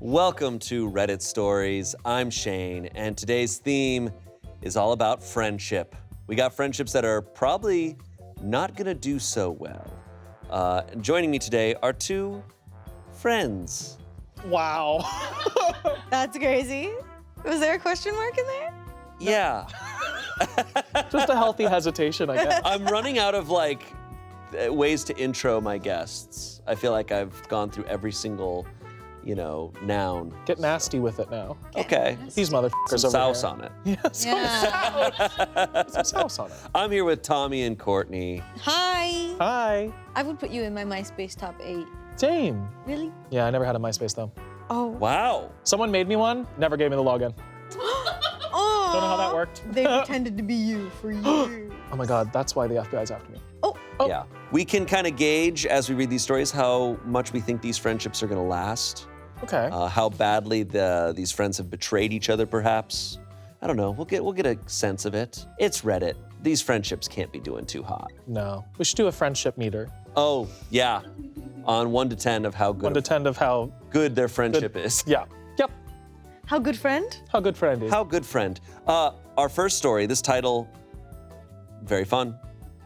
Welcome to Reddit Stories. I'm Shane, and today's theme is all about friendship. We got friendships that are probably not gonna do so well. Joining me today are two friends. Wow. That's crazy. Was there a question mark in there? Yeah. Just a healthy hesitation, I guess. I'm running out of ways to intro my guests. I feel like I've gone through every single, noun. Get nasty with it now. Okay. These motherfuckers Some over sauce here. on it. Yeah. Some sauce on it. I'm here with Tommy and Courtney. Hi. Hi. I would put you in my MySpace top 8. Same. Really? Yeah, I never had a MySpace though. Oh. Wow. Someone made me one, never gave me the login. Oh. Don't know how that worked. They pretended to be you for years. Oh my God, that's why the FBI's after me. Oh. Yeah. We can kind of gauge as we read these stories how much we think these friendships are gonna last. Okay. How badly these friends have betrayed each other, perhaps. I don't know. We'll get a sense of it. It's Reddit. These friendships can't be doing too hot. No. We should do a friendship meter. Oh yeah, on 1 to 10 of how good 1 to 10 of how good their friendship is. Yeah. Yep. How good friend? How good friend is. How good friend. Our first story. This title, very fun.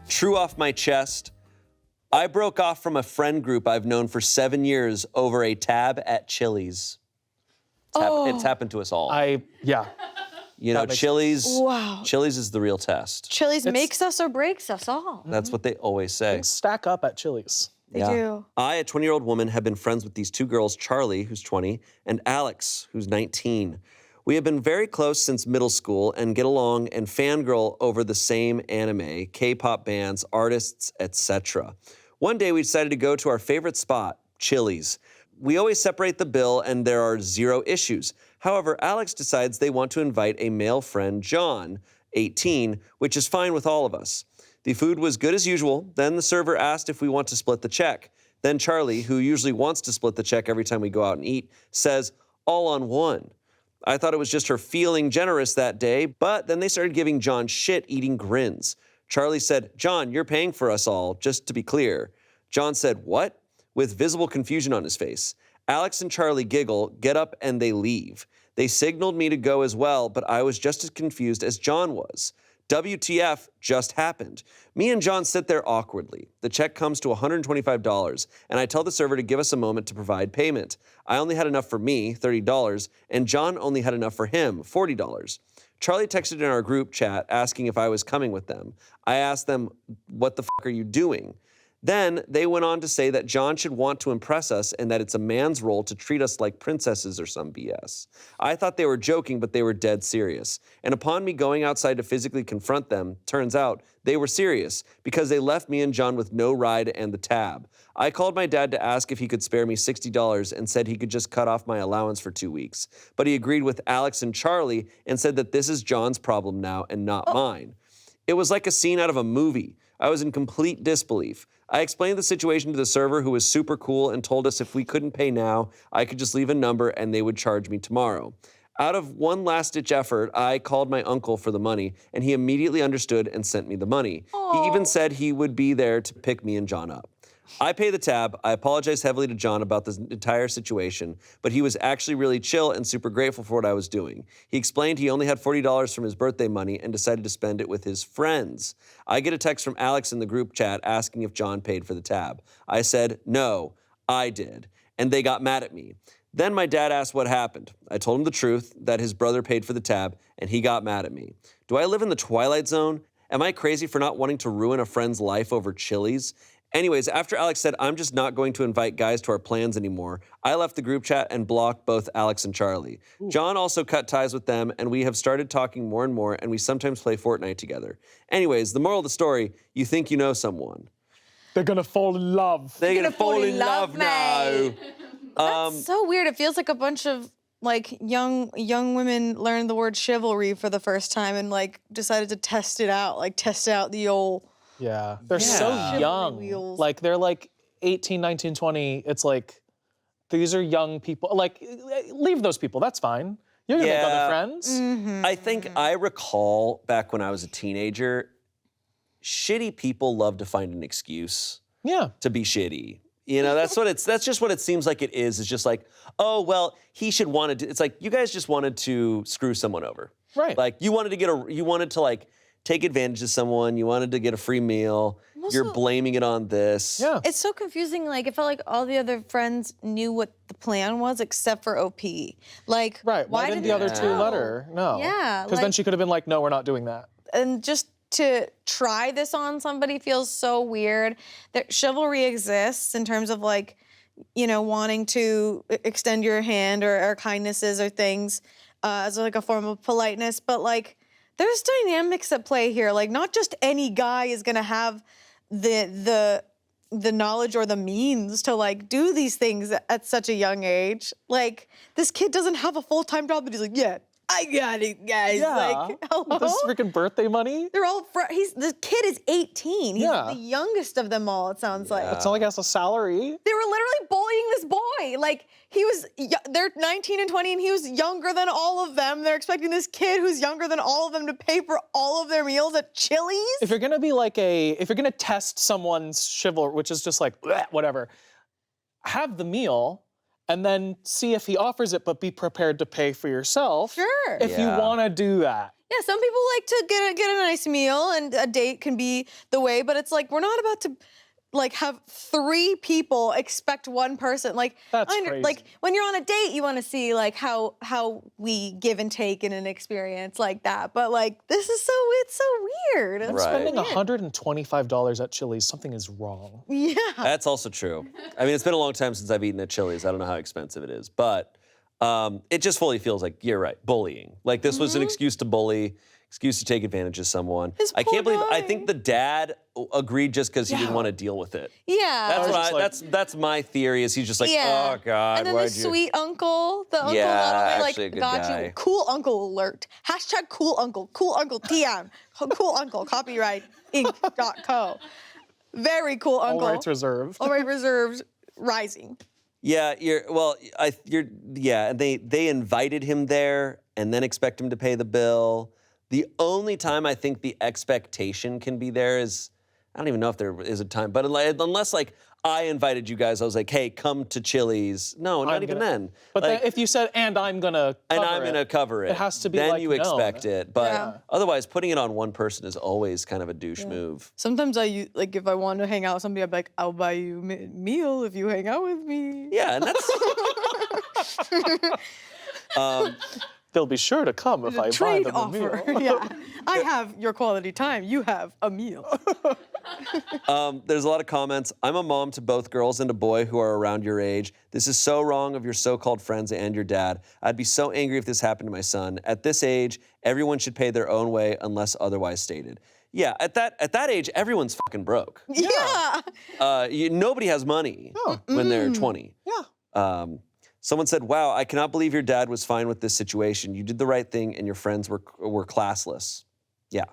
True off my chest. I broke off from a friend group I've known for 7 years over a tab at Chili's. It's happened to us all. Yeah. That makes Chili's. Wow. Chili's is the real test. Chili's makes us or breaks us all. That's what they always say. Things stack up at Chili's. They do. I, a 20-year-old woman, have been friends with these two girls, Charlie, who's 20, and Alex, who's 19. We have been very close since middle school and get along and fangirl over the same anime, K-pop bands, artists, etc. One day we decided to go to our favorite spot, Chili's. We always separate the bill and there are 0 issues. However, Alex decides they want to invite a male friend, John, 18, which is fine with all of us. The food was good as usual. Then the server asked if we want to split the check. Then Charlie, who usually wants to split the check every time we go out and eat, says, all on one. I thought it was just her feeling generous that day, but then they started giving John shit, eating grins. Charlie said, John, you're paying for us all, just to be clear. John said, what? With visible confusion on his face. Alex and Charlie giggle, get up, and they leave. They signaled me to go as well, but I was just as confused as John was. WTF just happened. Me and John sit there awkwardly. The check comes to $125, and I tell the server to give us a moment to provide payment. I only had enough for me, $30, and John only had enough for him, $40. Charlie texted in our group chat asking if I was coming with them. I asked them, what the fuck are you doing? Then they went on to say that John should want to impress us and that it's a man's role to treat us like princesses or some BS. I thought they were joking, but they were dead serious. And upon me going outside to physically confront them, turns out they were serious because they left me and John with no ride and the tab. I called my dad to ask if he could spare me $60 and said he could just cut off my allowance for 2 weeks. But he agreed with Alex and Charlie and said that this is John's problem now and not mine. It was like a scene out of a movie. I was in complete disbelief. I explained the situation to the server, who was super cool and told us if we couldn't pay now, I could just leave a number and they would charge me tomorrow. Out of one last-ditch effort, I called my uncle for the money, and he immediately understood and sent me the money. He even said he would be there to pick me and John up. I pay the tab. I apologize heavily to John about this entire situation, but he was actually really chill and super grateful for what I was doing. He explained he only had $40 from his birthday money and decided to spend it with his friends. I get a text from Alex in the group chat asking if John paid for the tab. I said, no, I did, and they got mad at me. Then my dad asked what happened. I told him the truth, that his brother paid for the tab, and he got mad at me. Do I live in the Twilight Zone? Am I crazy for not wanting to ruin a friend's life over Chili's? Anyways, after Alex said, I'm just not going to invite guys to our plans anymore, I left the group chat and blocked both Alex and Charlie. Ooh. John also cut ties with them, and we have started talking more and more, and we sometimes play Fortnite together. Anyways, the moral of the story, you think you know someone. They're gonna fall in love. They're gonna fall in love now. That's so weird. It feels like a bunch of young women learned the word chivalry for the first time and decided to test it out, test out the old... Yeah, they're so young. Wheels. They're 18, 19, 20. It's these are young people. Leave those people, that's fine. You're gonna make other friends. Mm-hmm. I think I recall back when I was a teenager, shitty people love to find an excuse to be shitty. You know, that's just what it seems like it is. It's just like, oh, well, he should want to do, it's like, you guys just wanted to screw someone over. Right. Like, you wanted to like, take advantage of someone. You wanted to get a free meal. You're blaming it on this. Yeah. It's so confusing. Like, it felt like all the other friends knew what the plan was except for OP. Like, Right. Why didn't the other two let her? No. Yeah. Because then she could have been like, no, we're not doing that. And just to try this on somebody feels so weird. That chivalry exists in terms of like, you know, wanting to extend your hand or kindnesses or things as like a form of politeness. But like, there's dynamics at play here. Like, not just any guy is gonna have the knowledge or the means to like do these things at such a young age. Like, this kid doesn't have a full-time job, but he's like, yeah, I got it, guys. Yeah. Like, hello? This freaking birthday money. They're all the kid is 18. He's Yeah. the youngest of them all, it sounds like. It's not like he has a salary. They were literally bullying this boy. Like, they're 19 and 20 and he was younger than all of them. They're expecting this kid who's younger than all of them to pay for all of their meals at Chili's. If you're gonna be like if you're gonna test someone's chivalry, which is just like, bleh, whatever, have the meal and then see if he offers it, but be prepared to pay for yourself. Sure. If you wanna do that. Yeah, some people like to get a nice meal and a date can be the way, but it's like, we're not about to like have 3 people expect one person. Like, That's crazy. Like, when you're on a date, you want to see like how we give and take in an experience like that. But like, it's so weird. It's Right. Spending weird. $125 at Chili's, something is wrong. Yeah. That's also true. I mean, it's been a long time since I've eaten at Chili's. I don't know how expensive it is, but it just fully feels like, you're right, bullying. Like, this was an excuse to bully, excuse to take advantage of someone. I can't believe, I think the dad agreed just because he didn't want to deal with it. Yeah. That's my theory, is he's just like, Yeah. oh God, And then why'd the you? sweet uncle, not only actually a like good got guy. you, cool uncle alert. Hashtag cool uncle TM. Cool uncle, copyright inc.co. Very cool uncle. All rights reserved. All rights reserved, rising. Yeah, and they invited him there and then expect him to pay the bill. The only time I think the expectation can be there is, I don't even know if there is a time, but unless like I invited you guys, I was like, hey, come to Chili's. No, not even then. But like, then if you said, and I'm gonna cover it, it has to be then like you known. expect it. But Yeah. otherwise, putting it on one person is always kind of a douche move. Sometimes like if I want to hang out with somebody, I'd be like, I'll buy you a meal if you hang out with me. Yeah, and that's. They'll be sure to come if I buy Trade them a offer. meal. Yeah. I have your quality time. You have a meal. There's a lot of comments. I'm a mom to both girls and a boy who are around your age. This is so wrong of your so-called friends and your dad. I'd be so angry if this happened to my son. At this age, everyone should pay their own way unless otherwise stated. Yeah, at that age, everyone's fucking broke. Yeah. Nobody has money when they're 20. Yeah. Someone said, wow, I cannot believe your dad was fine with this situation. You did the right thing and your friends were classless. Yeah.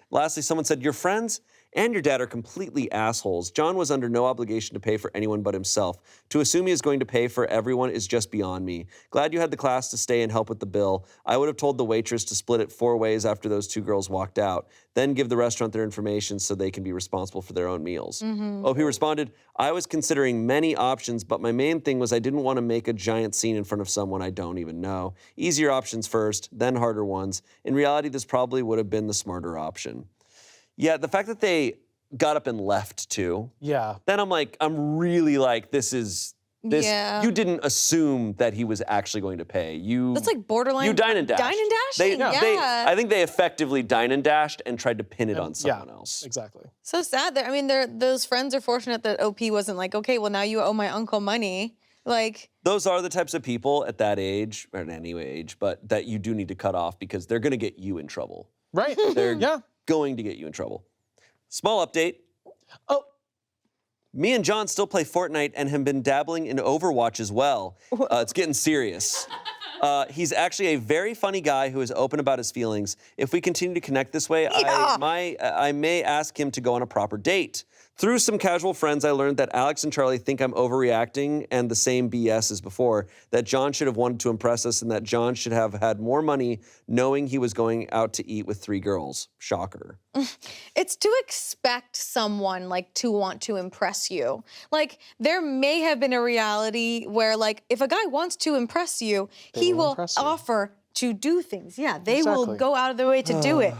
Lastly, someone said, your friends and your dad are completely assholes. John was under no obligation to pay for anyone but himself. To assume he is going to pay for everyone is just beyond me. Glad you had the class to stay and help with the bill. I would have told the waitress to split it 4 ways after those 2 girls walked out. Then give the restaurant their information so they can be responsible for their own meals. OP responded, I was considering many options, but my main thing was I didn't want to make a giant scene in front of someone I don't even know. Easier options first, then harder ones. In reality, this probably would have been the smarter option. Yeah, the fact that they got up and left too. Yeah. Then I'm really like, this. Yeah. You didn't assume that he was actually going to pay. That's like borderline. You dine and dash. Dine and dashing. I think they effectively dine and dashed and tried to pin it on someone else. Exactly. So sad. I mean, those friends are fortunate that OP wasn't like, okay, well now you owe my uncle money. Like, those are the types of people at that age, or at any age, but that you do need to cut off because they're going to get you in trouble. Right. They're going to get you in trouble. Small update. Oh. Me and John still play Fortnite and have been dabbling in Overwatch as well. It's getting serious. He's actually a very funny guy who is open about his feelings. If we continue to connect this way, I may ask him to go on a proper date. Through some casual friends, I learned that Alex and Charlie think I'm overreacting and the same BS as before, that John should have wanted to impress us and that John should have had more money knowing he was going out to eat with 3 girls. Shocker. It's to expect someone like to want to impress you. Like there may have been a reality where like if a guy wants to impress you, he will impress you. offer to do things. Yeah, they will Exactly. go out of their way to do it.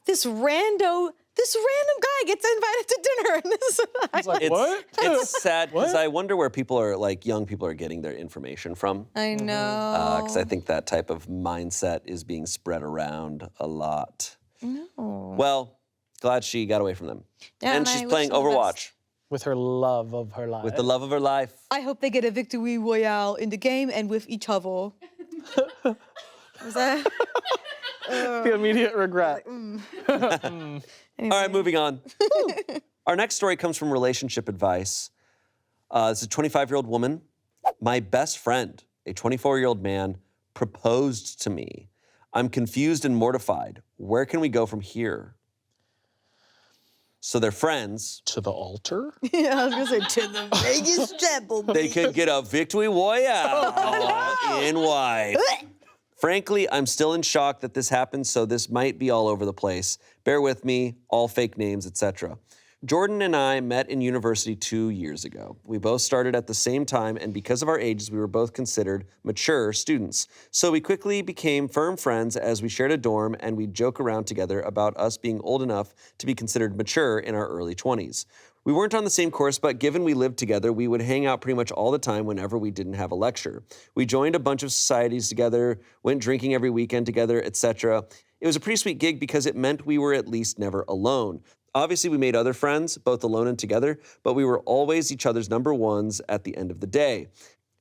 This random guy gets invited to dinner and this He's like, what? It's sad because What? I wonder where people are, like young people are getting their information from. I know. Because I think that type of mindset is being spread around a lot. No. Well, glad she got away from them. Yeah, and and she's I wish playing them the best. Overwatch With her love of her life. with the love of her life. I hope they get a victory royale in the game and with each other. Was that? The immediate regret. All right, moving on. Our next story comes from relationship advice. This is a 25-year-old woman. My best friend, a 24-year-old man, proposed to me. I'm confused and mortified. Where can we go from here? So they're friends. To the altar? Yeah, I was gonna say to the Vegas temple. They could get a victory royale in white. Frankly, I'm still in shock that this happened, so this might be all over the place. Bear with me, all fake names, etc. Jordan and I met in university 2 years ago. We both started at the same time, and because of our ages, we were both considered mature students. So we quickly became firm friends as we shared a dorm, and we'd joke around together about us being old enough to be considered mature in our early 20s. We weren't on the same course, but given we lived together, we would hang out pretty much all the time whenever we didn't have a lecture. We joined a bunch of societies together, went drinking every weekend together, etc. It was a pretty sweet gig because it meant we were at least never alone. Obviously, we made other friends, both alone and together, but we were always each other's number ones at the end of the day.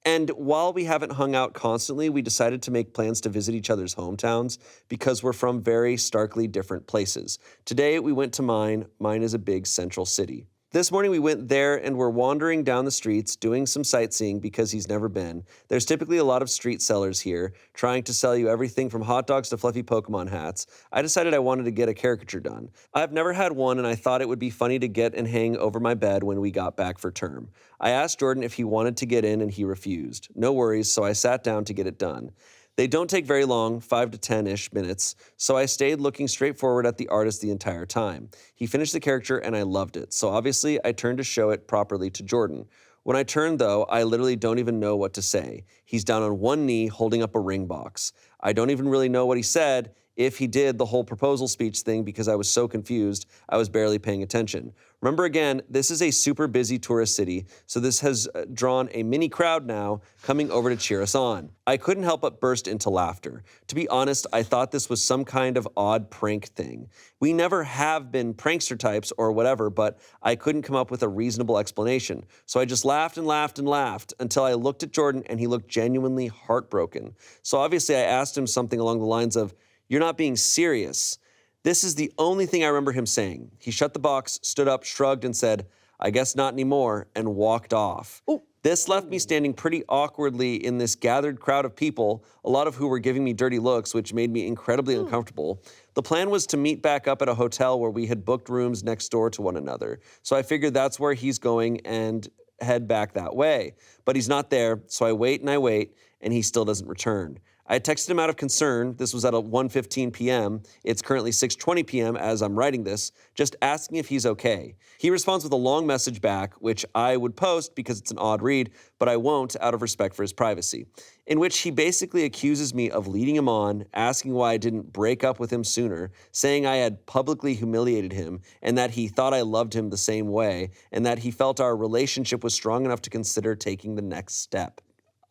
And while we haven't hung out constantly, we decided to make plans to visit each other's hometowns because we're from very starkly different places. Today, we went to mine. Mine is a big central city. This morning we went there and we're wandering down the streets doing some sightseeing because he's never been. There's typically a lot of street sellers here trying to sell you everything from hot dogs to fluffy Pokemon hats. I decided I wanted to get a caricature done. I've never had one and I thought it would be funny to get and hang over my bed when we got back for term. I asked Jordan if he wanted to get in and he refused. No worries, so I sat down to get it done. They don't take very long, 5 to 10-ish minutes, so I stayed looking straight forward at the artist the entire time. He finished the caricature and I loved it, so obviously I turned to show it properly to Jordan. When I turned though, I literally don't even know what to say. He's down on one knee holding up a ring box. I don't even really know what he said, if he did the whole proposal speech thing because I was so confused, I was barely paying attention. Remember again, this is a super busy tourist city, so this has drawn a mini crowd now coming over to cheer us on. I couldn't help but burst into laughter. To be honest, I thought this was some kind of odd prank thing. We never have been prankster types or whatever, but I couldn't come up with a reasonable explanation. So I just laughed and laughed and laughed until I looked at Jordan and he looked genuinely heartbroken. So obviously I asked him something along the lines of, "You're not being serious." This is the only thing I remember him saying. He shut the box, stood up, shrugged, and said, "I guess not anymore," and walked off. Ooh. This left me standing pretty awkwardly in this gathered crowd of people, a lot of who were giving me dirty looks, which made me incredibly uncomfortable. The plan was to meet back up at a hotel where we had booked rooms next door to one another. So I figured that's where he's going and head back that way. But he's not there, so I wait, and he still doesn't return. I texted him out of concern. This was at 1:15 p.m. It's currently 6:20 p.m. as I'm writing this, just asking if he's okay. He responds with a long message back, which I would post because it's an odd read, but I won't out of respect for his privacy, in which he basically accuses me of leading him on, asking why I didn't break up with him sooner, saying I had publicly humiliated him, and that he thought I loved him the same way, and that he felt our relationship was strong enough to consider taking the next step.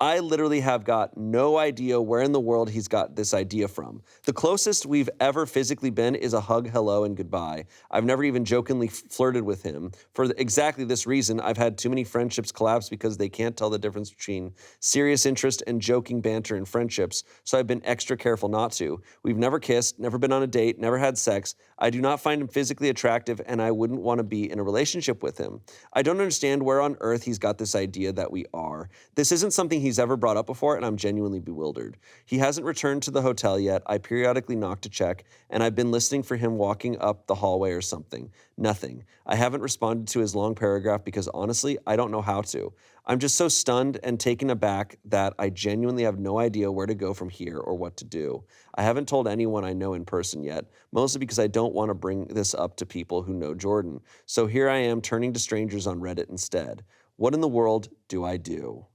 I literally have got no idea where in the world he's got this idea from. The closest we've ever physically been is a hug, hello, and goodbye. I've never even jokingly flirted with him. For exactly this reason, I've had too many friendships collapse because they can't tell the difference between serious interest and joking banter in friendships, so I've been extra careful not to. We've never kissed, never been on a date, never had sex. I do not find him physically attractive, and I wouldn't want to be in a relationship with him. I don't understand where on earth he's got this idea that we are. This isn't something he's he's ever brought up before, and I'm genuinely bewildered. He hasn't returned to the hotel yet. I periodically knock to check, and I've been listening for him walking up the hallway or something. Nothing. I haven't responded to his long paragraph because honestly, I don't know how to. I'm just so stunned and taken aback that I genuinely have no idea where to go from here or what to do. I haven't told anyone I know in person yet, mostly because I don't want to bring this up to people who know Jordan. So here I am turning to strangers on Reddit instead. What in the world do I do?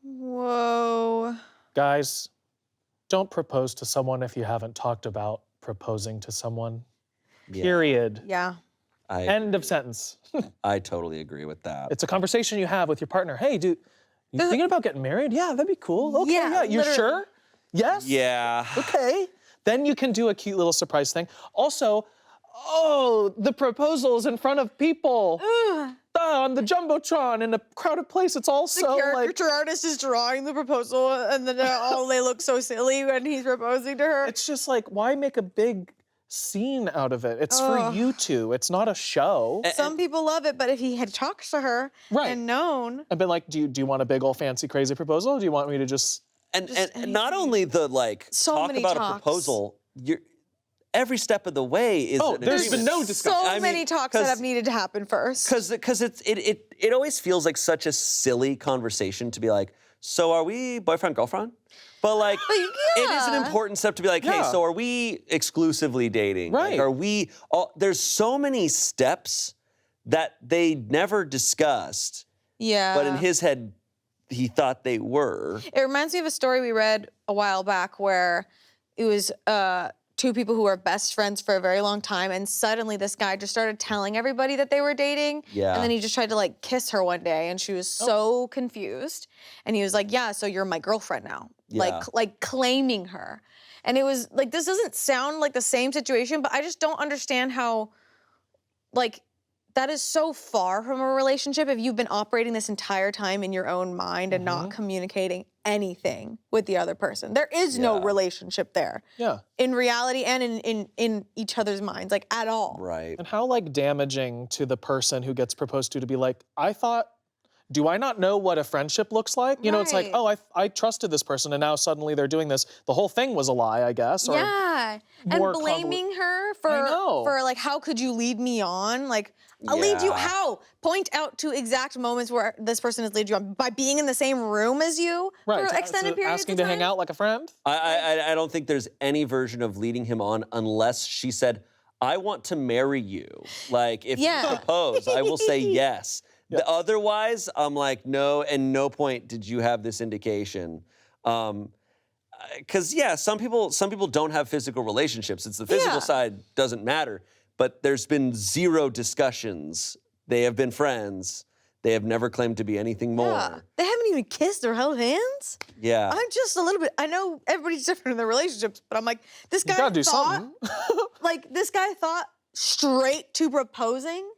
Whoa. Guys, don't propose to someone if you haven't talked about proposing to someone. Yeah. Period. Yeah. End of sentence. I totally agree with that. It's a conversation you have with your partner. Hey, dude, you thinking about getting married? Yeah, that'd be cool. Okay, Yeah, yeah. You literally. sure? Yes? Yeah. Okay. Then you can do a cute little surprise thing. Also, oh, the proposals in front of people. On the Jumbotron in a crowded place. It's all The so like... caricature artist is drawing the proposal, and then they look so silly when he's proposing to her. It's just like, why make a big scene out of it? It's for you two. It's not a show. Some people love it, but if he had talked to her Right. and known, I've been like, do you want a big old fancy crazy proposal? Or do you want me to just... And not only the like So talk many about talks. a proposal, every step of the way is an there's been agreement. no discussion. so I mean, many talks that have needed to happen first. Because it always feels like such a silly conversation to be like, so are we boyfriend, girlfriend? But like, it is an yeah. important step to be like, hey, Yeah. so are we exclusively dating? Right. Like, are we, there's so many steps that they never discussed, Yeah. but in his head, he thought they were. It reminds me of a story we read a while back where it was two people who were best friends for a very long time, and suddenly this guy just started telling everybody that they were dating. Yeah. And then he just tried to like kiss her one day, and she was so confused. And he was like, "Yeah, so you're my girlfriend now." Yeah. Like claiming her. And it was like, this doesn't sound like the same situation, but I just don't understand how, like, that is so far from a relationship if you've been operating this entire time in your own mind and not communicating anything with the other person. There is no relationship there. Yeah. In reality and in each other's minds, like at all. Right. And how like damaging to the person who gets proposed to be like, do I not know what a friendship looks like? You know, it's like, Right. oh, I trusted this person and now suddenly they're doing this. The whole thing was a lie, I guess. Or Yeah. And more blaming her know. for like, how could you lead me on? Like, I'll lead you, Yeah. how? Point out to exact moments where this person has led you on. By being in the same room as you right, for extended periods asking of to time? hang out like a friend. I don't think there's any version of leading him on unless she said, I want to marry you. Like, if Yeah. you propose, I will say yes. Otherwise, I'm like, no, and no point did you have this indication. Because, some people don't have physical relationships. It's the physical Yeah. side doesn't matter. But there's been zero discussions. They have been friends. They have never claimed to be anything more. Yeah. They haven't even kissed or held hands. Yeah. I'm just a little bit, I know everybody's different in their relationships, but I'm like, this guy gotta do thought, something. like, this guy thought straight to proposing.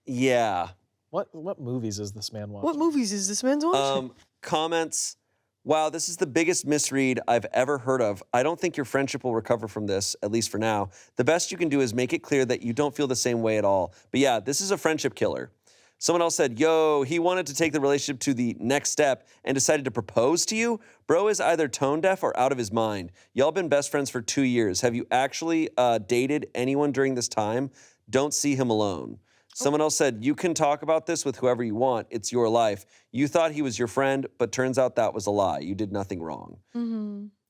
Yeah. What movies is this man watching? What movies is this man's watching? Comments. Wow, this is the biggest misread I've ever heard of. I don't think your friendship will recover from this, at least for now. The best you can do is make it clear that you don't feel the same way at all. But yeah, this is a friendship killer. Someone else said, yo, he wanted to take the relationship to the next step and decided to propose to you? Bro is either tone deaf or out of his mind. Y'all been best friends for 2 years. Have you actually dated anyone during this time? Don't see him alone. Someone else said, you can talk about this with whoever you want. It's your life. You thought he was your friend, but turns out that was a lie. You did nothing wrong.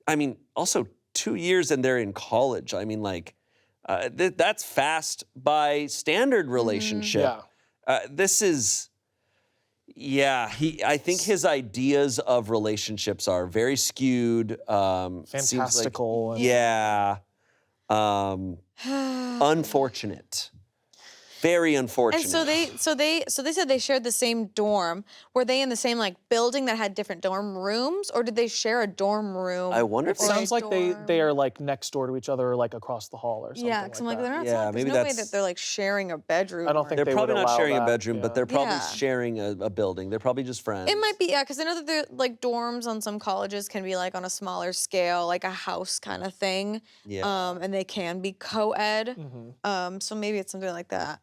I mean, also 2 years and they're in college. I mean, like, that's fast by standard relationship. This is, I think his ideas of relationships are very skewed. Fantastical. Unfortunate. Very unfortunate. And so they said they shared the same dorm. Were they in the same like building that had different dorm rooms, or did they share a dorm room? I wonder if It sounds like they are like next door to each other or like across the hall or something. Yeah, because I'm like, that. they're not. Yeah, There's maybe no way that's- that they're like sharing a bedroom. I don't think they're they probably would not allow sharing a that, bedroom, yeah. but they're probably Yeah. sharing a building. They're probably just friends. It might be, yeah, because I know that they're like dorms on some colleges can be like on a smaller scale, like a house kind of thing. Yeah. And they can be co-ed. Mm-hmm. So maybe it's something like that.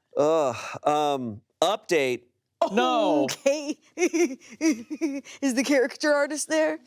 Update. No. Okay. Is the character artist there?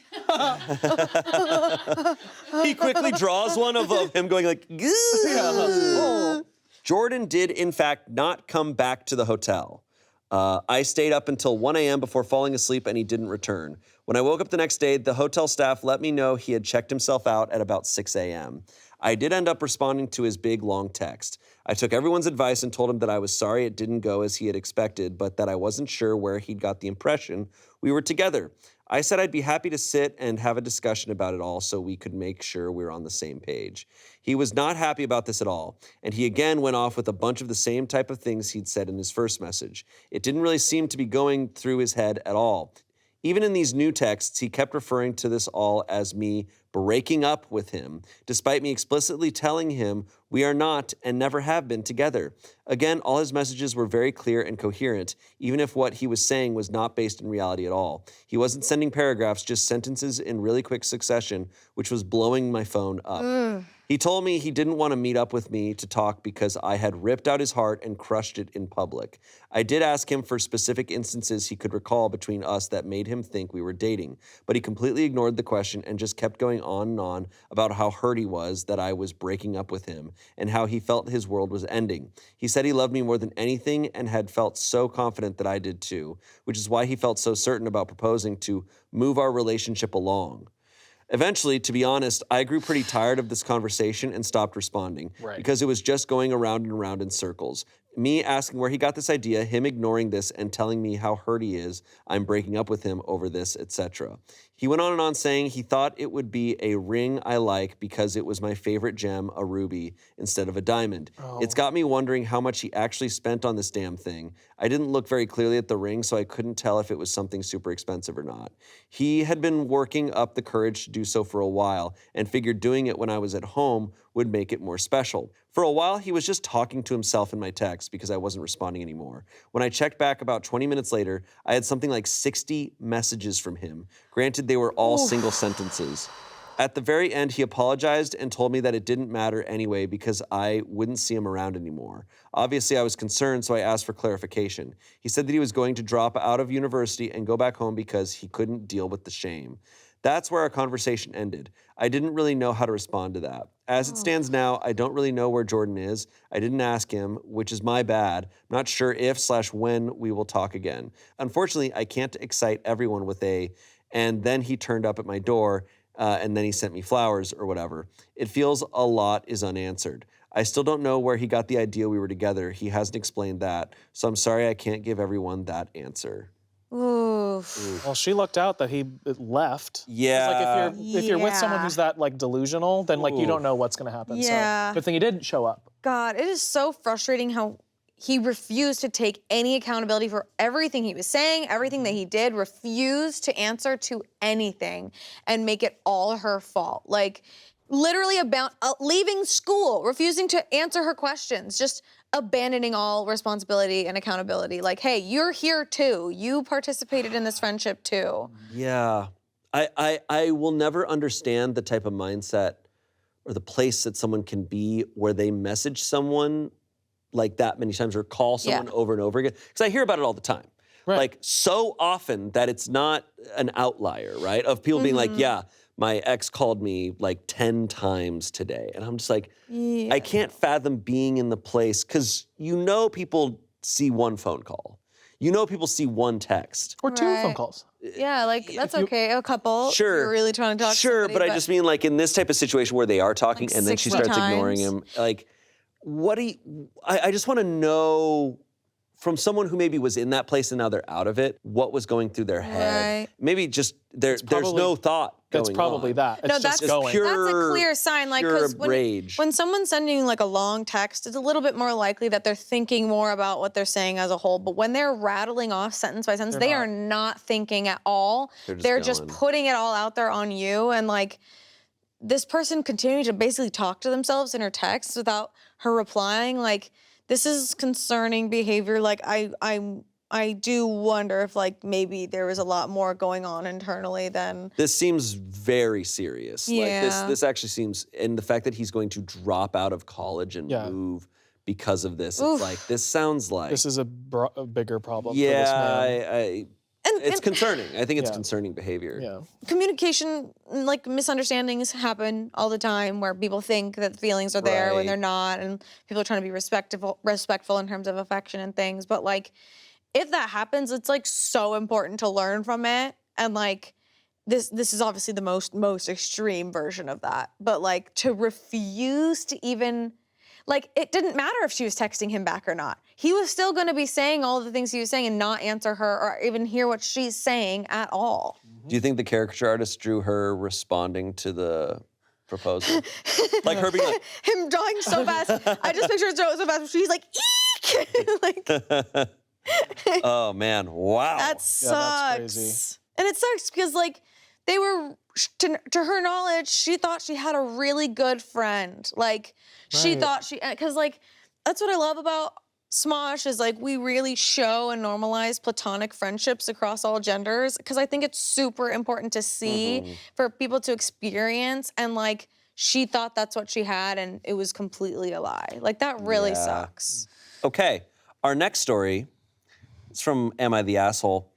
He quickly draws one of him going like, "Gah." Jordan did, in fact, not come back to the hotel. I stayed up until 1 a.m. before falling asleep, and he didn't return. When I woke up the next day, the hotel staff let me know he had checked himself out at about 6 a.m. I did end up responding to his big, long text. I took everyone's advice and told him that I was sorry it didn't go as he had expected, but that I wasn't sure where he'd got the impression we were together. I said I'd be happy to sit and have a discussion about it all so we could make sure we were on the same page. He was not happy about this at all, and he again went off with a bunch of the same type of things he'd said in his first message. It didn't really seem to be going through his head at all. Even in these new texts, he kept referring to this all as me breaking up with him, despite me explicitly telling him we are not and never have been together. Again, all his messages were very clear and coherent, even if what he was saying was not based in reality at all. He wasn't sending paragraphs, just sentences in really quick succession, which was blowing my phone up. He told me he didn't want to meet up with me to talk because I had ripped out his heart and crushed it in public. I did ask him for specific instances he could recall between us that made him think we were dating, but he completely ignored the question and just kept going on and on about how hurt he was that I was breaking up with him and how he felt his world was ending. He said he loved me more than anything and had felt so confident that I did too, which is why he felt so certain about proposing to move our relationship along. Eventually, to be honest, I grew pretty tired of this conversation and stopped responding because it was just going around and around in circles. Me asking where he got this idea, him ignoring this and telling me how hurt he is, I'm breaking up with him over this, etc. He went on and on saying he thought it would be a ring I like because it was my favorite gem, a ruby, instead of a diamond. It's got me wondering how much he actually spent on this damn thing. I didn't look very clearly at the ring, so I couldn't tell if it was something super expensive or not. He had been working up the courage to do so for a while and figured doing it when I was at home would make it more special. For a while, he was just talking to himself in my text because I wasn't responding anymore. When I checked back about 20 minutes later, I had something like 60 messages from him. Granted, they were all single sentences. At the very end, he apologized and told me that it didn't matter anyway because I wouldn't see him around anymore. Obviously, I was concerned, so I asked for clarification. He said that he was going to drop out of university and go back home because he couldn't deal with the shame. That's where our conversation ended. I didn't really know how to respond to that. As it stands now, I don't really know where Jordan is. I didn't ask him, which is my bad. I'm not sure if/when we will talk again. Unfortunately, I can't excite everyone with and then he turned up at my door, and then he sent me flowers or whatever. It feels a lot is unanswered. I still don't know where he got the idea we were together. He hasn't explained that. So I'm sorry I can't give everyone that answer. Oof. Well, she looked out that he left. Yeah. It's like if you're with someone who's that like delusional, then like you don't know what's gonna happen. Yeah. So good thing he didn't show up. God, it is so frustrating how he refused to take any accountability for everything he was saying, everything that he did, refused to answer to anything and make it all her fault. Like, literally about leaving school, refusing to answer her questions, just abandoning all responsibility and accountability. Like, hey, you're here too. You participated in this friendship too. Yeah. I will never understand the type of mindset or the place that someone can be where they message someone like that many times or call someone over and over again. Because I hear about it all the time. Right. Like so often that it's not an outlier, right? Of people being like, yeah, my ex called me like 10 times today. And I'm just like, I can't fathom being in the place because people see one phone call. People see one text. Or two phone calls. Yeah, like that's okay. A couple. Sure. You're really trying to talk to somebody, but I just mean like in this type of situation where they are talking Like and then she 60 starts ignoring times. him. Like, I just want to know from someone who maybe was in that place and now they're out of it, what was going through their head. Right. Maybe just there's no thought going on. That's probably that. It's No, just that's going. pure- That's a clear sign, like, pure because rage. when someone's sending like a long text, it's a little bit more likely that they're thinking more about what they're saying as a whole. But when they're rattling off sentence by sentence, they are not thinking at all. They're just going. putting it all out there on you, and like this person continuing to basically talk to themselves in her texts without her replying. Like, this is concerning behavior. Like, I do wonder if like maybe there was a lot more going on internally than. This seems very serious. Yeah. Like this actually seems, and the fact that he's going to drop out of college and move because of this. Oof. It's like, this sounds like... This is a bigger problem for this man. It's concerning. I think it's concerning behavior. Yeah. Communication, like misunderstandings happen all the time where people think that feelings are there when they're not, and people are trying to be respectful in terms of affection and things. But like, if that happens, it's like so important to learn from it. And like, this is obviously the most extreme version of that. But like, to refuse to even... Like, it didn't matter if she was texting him back or not. He was still going to be saying all the things he was saying and not answer her or even hear what she's saying at all. Do you think the caricature artist drew her responding to the proposal? Like her being like... Him drawing so fast. I just picture it so fast. She's like, eek! Like, oh, man. Wow. that sucks. That's crazy. And it sucks because, like, they were, to her knowledge, she thought she had a really good friend. Like, she thought because, like, that's what I love about Smosh is, like, we really show and normalize platonic friendships across all genders because I think it's super important to see for people to experience. And, like, she thought that's what she had and it was completely a lie. Like, that really sucks. Okay. Our next story is from Am I the Asshole?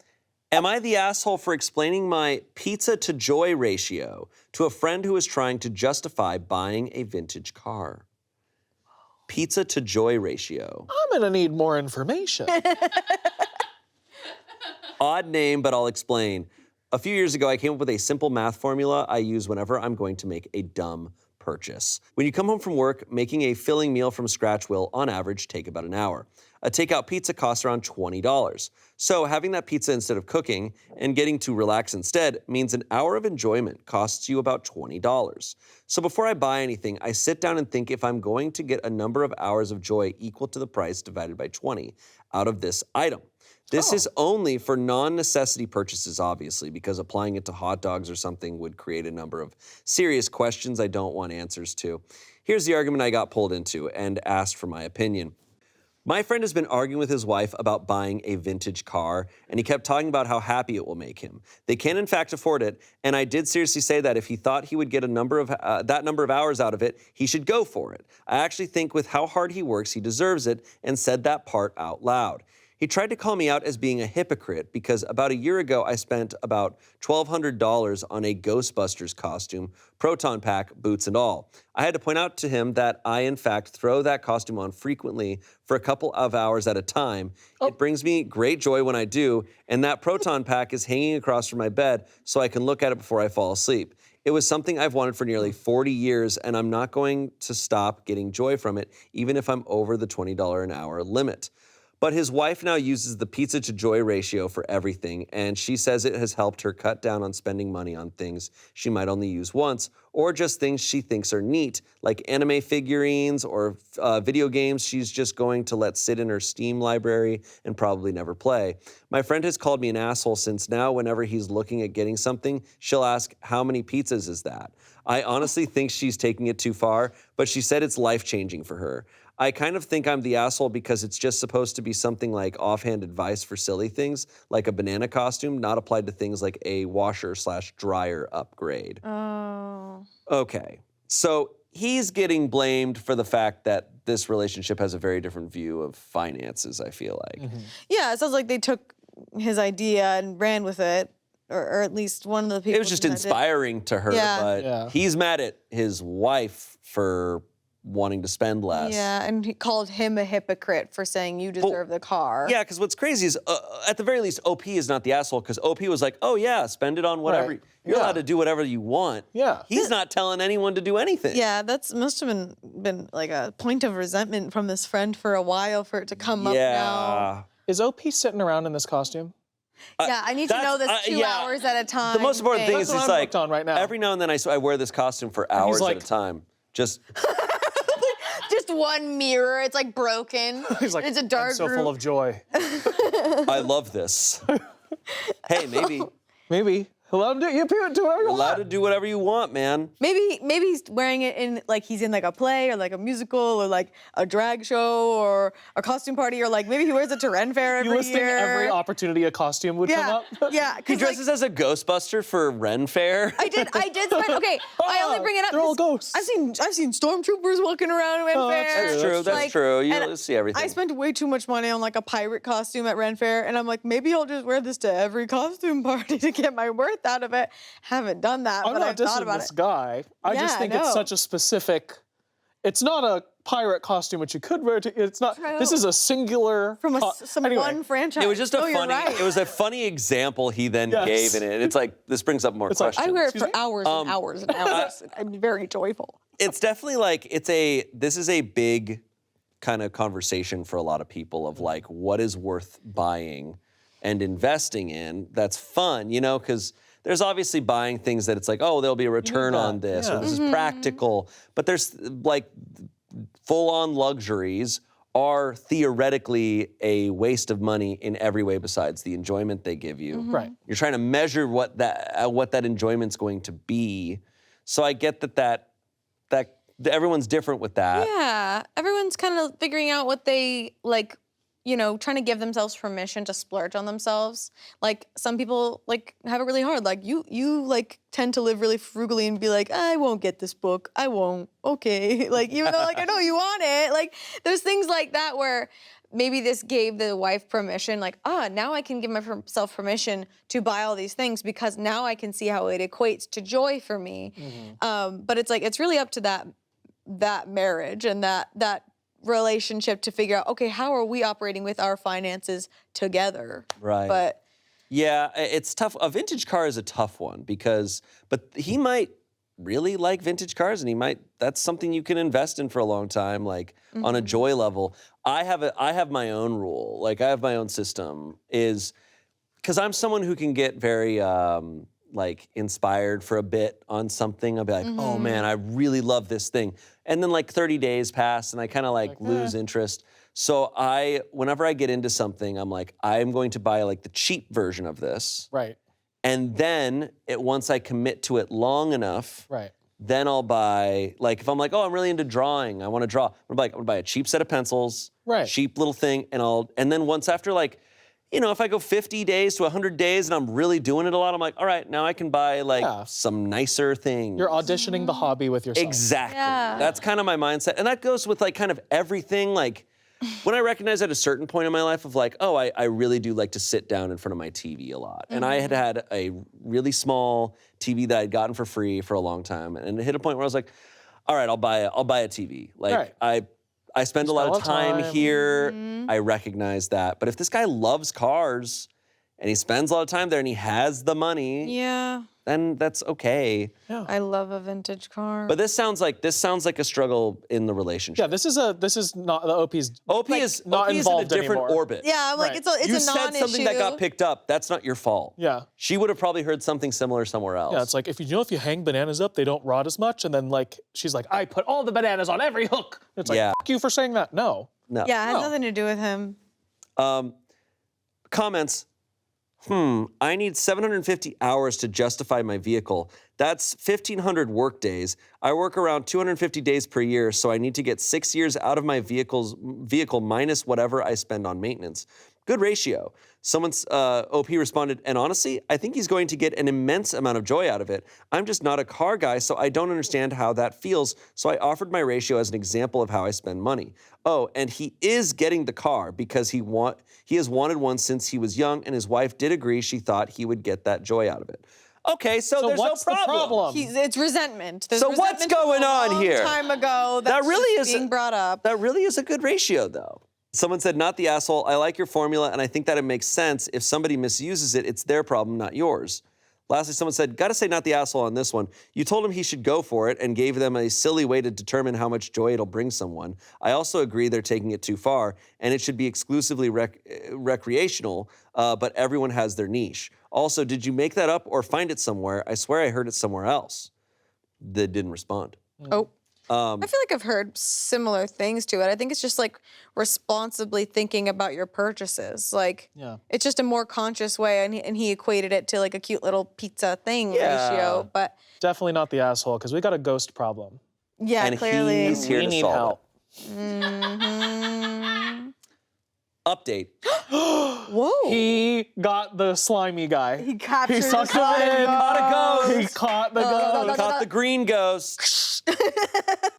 Am I the asshole for explaining my pizza to joy ratio to a friend who is trying to justify buying a vintage car? Pizza to joy ratio. I'm gonna need more information. Odd name, but I'll explain. A few years ago, I came up with a simple math formula I use whenever I'm going to make a dumb purchase. When you come home from work, making a filling meal from scratch will, on average, take about an hour. A takeout pizza costs around $20. So having that pizza instead of cooking and getting to relax instead means an hour of enjoyment costs you about $20. So before I buy anything, I sit down and think if I'm going to get a number of hours of joy equal to the price divided by 20 out of this item. This is only for non-necessity purchases, obviously, because applying it to hot dogs or something would create a number of serious questions I don't want answers to. Here's the argument I got pulled into and asked for my opinion. My friend has been arguing with his wife about buying a vintage car, and he kept talking about how happy it will make him. They can, in fact, afford it, and I did seriously say that if he thought he would get a number of that number of hours out of it, he should go for it. I actually think with how hard he works, he deserves it, and said that part out loud. He tried to call me out as being a hypocrite because about a year ago, I spent about $1,200 on a Ghostbusters costume, proton pack, boots and all. I had to point out to him that I, in fact, throw that costume on frequently for a couple of hours at a time. It brings me great joy when I do, and that proton pack is hanging across from my bed so I can look at it before I fall asleep. It was something I've wanted for nearly 40 years, and I'm not going to stop getting joy from it, even if I'm over the $20 an hour limit. But his wife now uses the pizza to joy ratio for everything, and she says it has helped her cut down on spending money on things she might only use once, or just things she thinks are neat, like anime figurines or video games she's just going to let sit in her Steam library and probably never play. My friend has called me an asshole since now whenever he's looking at getting something, she'll ask, how many pizzas is that? I honestly think she's taking it too far, but she said it's life-changing for her. I kind of think I'm the asshole because it's just supposed to be something like offhand advice for silly things, like a banana costume, not applied to things like a washer/dryer upgrade. Oh. Okay, so he's getting blamed for the fact that this relationship has a very different view of finances, I feel like. Yeah, it sounds like they took his idea and ran with it, or at least one of the people. It was just inspiring to her, but he's mad at his wife for wanting to spend less. Yeah, and he called him a hypocrite for saying you deserve the car. Yeah, because what's crazy is, at the very least, OP is not the asshole, because OP was like, oh yeah, spend it on whatever. Right. You're allowed to do whatever you want. Yeah. He's not telling anyone to do anything. Yeah, must have been like a point of resentment from this friend for a while for it to come up now. Is OP sitting around in this costume? Yeah, I need to know this 2 hours at a time. The most important thing is That's it's what I'm like, hooked on right now. every now and then I wear this costume for hours like- at a time. Just... Just one mirror, it's like broken. He's like, it's a dark I'm so room. full of joy. I love this. Hey, maybe. Maybe Allowed to do whatever you You're want. allowed to do whatever you want, man. Maybe he's wearing it in like he's in like a play or like a musical or like a drag show or a costume party or like maybe he wears it to Ren Fair every You listing year. every opportunity a costume would come up? Yeah. He 'cause, like, dresses as a Ghostbuster for Ren Fair. I did spend, okay, I only bring it up They're all 'cause ghosts. I've seen stormtroopers walking around Ren Fair. That's true. That's Like, true. You and see everything. I spent way too much money on like a pirate costume at Ren Fair, and I'm like, maybe I'll just wear this to every costume party to get my worth out of it. Haven't done that, I'm but not I've thought dissing about this it. guy. I Yeah, just I think it's know. such a specific. It's not a pirate costume which you could wear. It's not. True. This is a singular. From anyway, one franchise. It was just a Oh, you're funny. right. It was a funny example he then Yes. gave in it. It's like this brings up more It's like, questions. I wear it Excuse for me? hours and hours and hours. I'm very joyful. It's definitely like this is a big kind of conversation for a lot of people of like what is worth buying and investing in that's fun, because there's obviously buying things that it's like, oh, there'll be a return that, on this, yeah. or this is practical. But there's like full-on luxuries are theoretically a waste of money in every way besides the enjoyment they give you. Right. You're trying to measure what that enjoyment's going to be. So I get that everyone's different with that. Yeah, everyone's kind of figuring out what they like, trying to give themselves permission to splurge on themselves. Like some people like have it really hard. Like you like tend to live really frugally and be like, I won't get this book. I won't. Okay. Like even though like I know you want it. Like there's things like that where maybe this gave the wife permission, like, now I can give myself permission to buy all these things because now I can see how it equates to joy for me. But it's like, it's really up to that marriage and that relationship to figure out, okay, how are we operating with our finances together? Right. But Yeah, it's tough. A vintage car is a tough one but he might really like vintage cars and that's something you can invest in for a long time, like on a joy level. I have my own rule, like I have my own system is, because I'm someone who can get very like inspired for a bit on something. I'll be like, oh man, I really love this thing. And then like 30 days pass and I kind of like lose interest. So whenever I get into something, I'm like, I'm going to buy like the cheap version of this. Right. And then once I commit to it long enough, Right. then I'll buy, like if I'm like, oh, I'm really into drawing, I want to draw. I'm gonna buy a cheap set of pencils, Right. cheap little thing, and then once after like, if I go 50 days to 100 days and I'm really doing it a lot, I'm like, all right, now I can buy like some nicer things. You're auditioning the hobby with yourself. Exactly. Yeah. That's kind of my mindset. And that goes with like kind of everything. Like when I recognize at a certain point in my life of like, oh, I really do like to sit down in front of my TV a lot. And I had a really small TV that I'd gotten for free for a long time. And it hit a point where I was like, all right, I'll buy a TV. Like I spend a lot of time here. I recognize that. But if this guy loves cars and he spends a lot of time there and he has the money, then that's okay. I love a vintage car. But this sounds like a struggle in the relationship. Yeah, this is not the OP's. OP is not in a involved different anymore. orbit. yeah, I'm like, Right. it's You a said non-issue. something that got picked up. That's not your fault. Yeah. She would have probably heard something similar somewhere else. Yeah, it's like if you hang bananas up, they don't rot as much. And then like she's like, I put all the bananas on every hook. It's like, F you for saying that. No. No. Yeah, it has No. nothing to do with him. Comments. I need 750 hours to justify my vehicle. That's 1,500 work days. I work around 250 days per year, so I need to get 6 years out of my vehicle minus whatever I spend on maintenance. Good ratio. Someone's OP responded, and honestly, I think he's going to get an immense amount of joy out of it. I'm just not a car guy, so I don't understand how that feels, so I offered my ratio as an example of how I spend money. Oh, and he is getting the car because he has wanted one since he was young, and his wife did agree she thought he would get that joy out of it. Okay, so there's what's no the problem? It's resentment. There's So what's resentment from going a on long here? Time ago, that's really just is- being brought up. That really is a good ratio, though. Someone said, not the asshole. I like your formula, and I think that it makes sense. If somebody misuses it, it's their problem, not yours. Lastly, someone said, gotta say not the asshole on this one. You told him he should go for it and gave them a silly way to determine how much joy it'll bring someone. I also agree they're taking it too far, and it should be exclusively recreational, but everyone has their niche. Also, did you make that up or find it somewhere? I swear I heard it somewhere else. They didn't respond. Oh. I feel like I've heard similar things to it. I think it's just like responsibly thinking about your purchases. Like, it's just a more conscious way, and he equated it to like a cute little pizza thing ratio. But definitely not the asshole, because we got a ghost problem. yeah, And clearly. he's here We to need solve help. Mm-hmm. Update. Whoa. He got the slimy guy. He captured the sucked him slimy in. Caught a ghost. He caught the ghost. Caught the green ghost.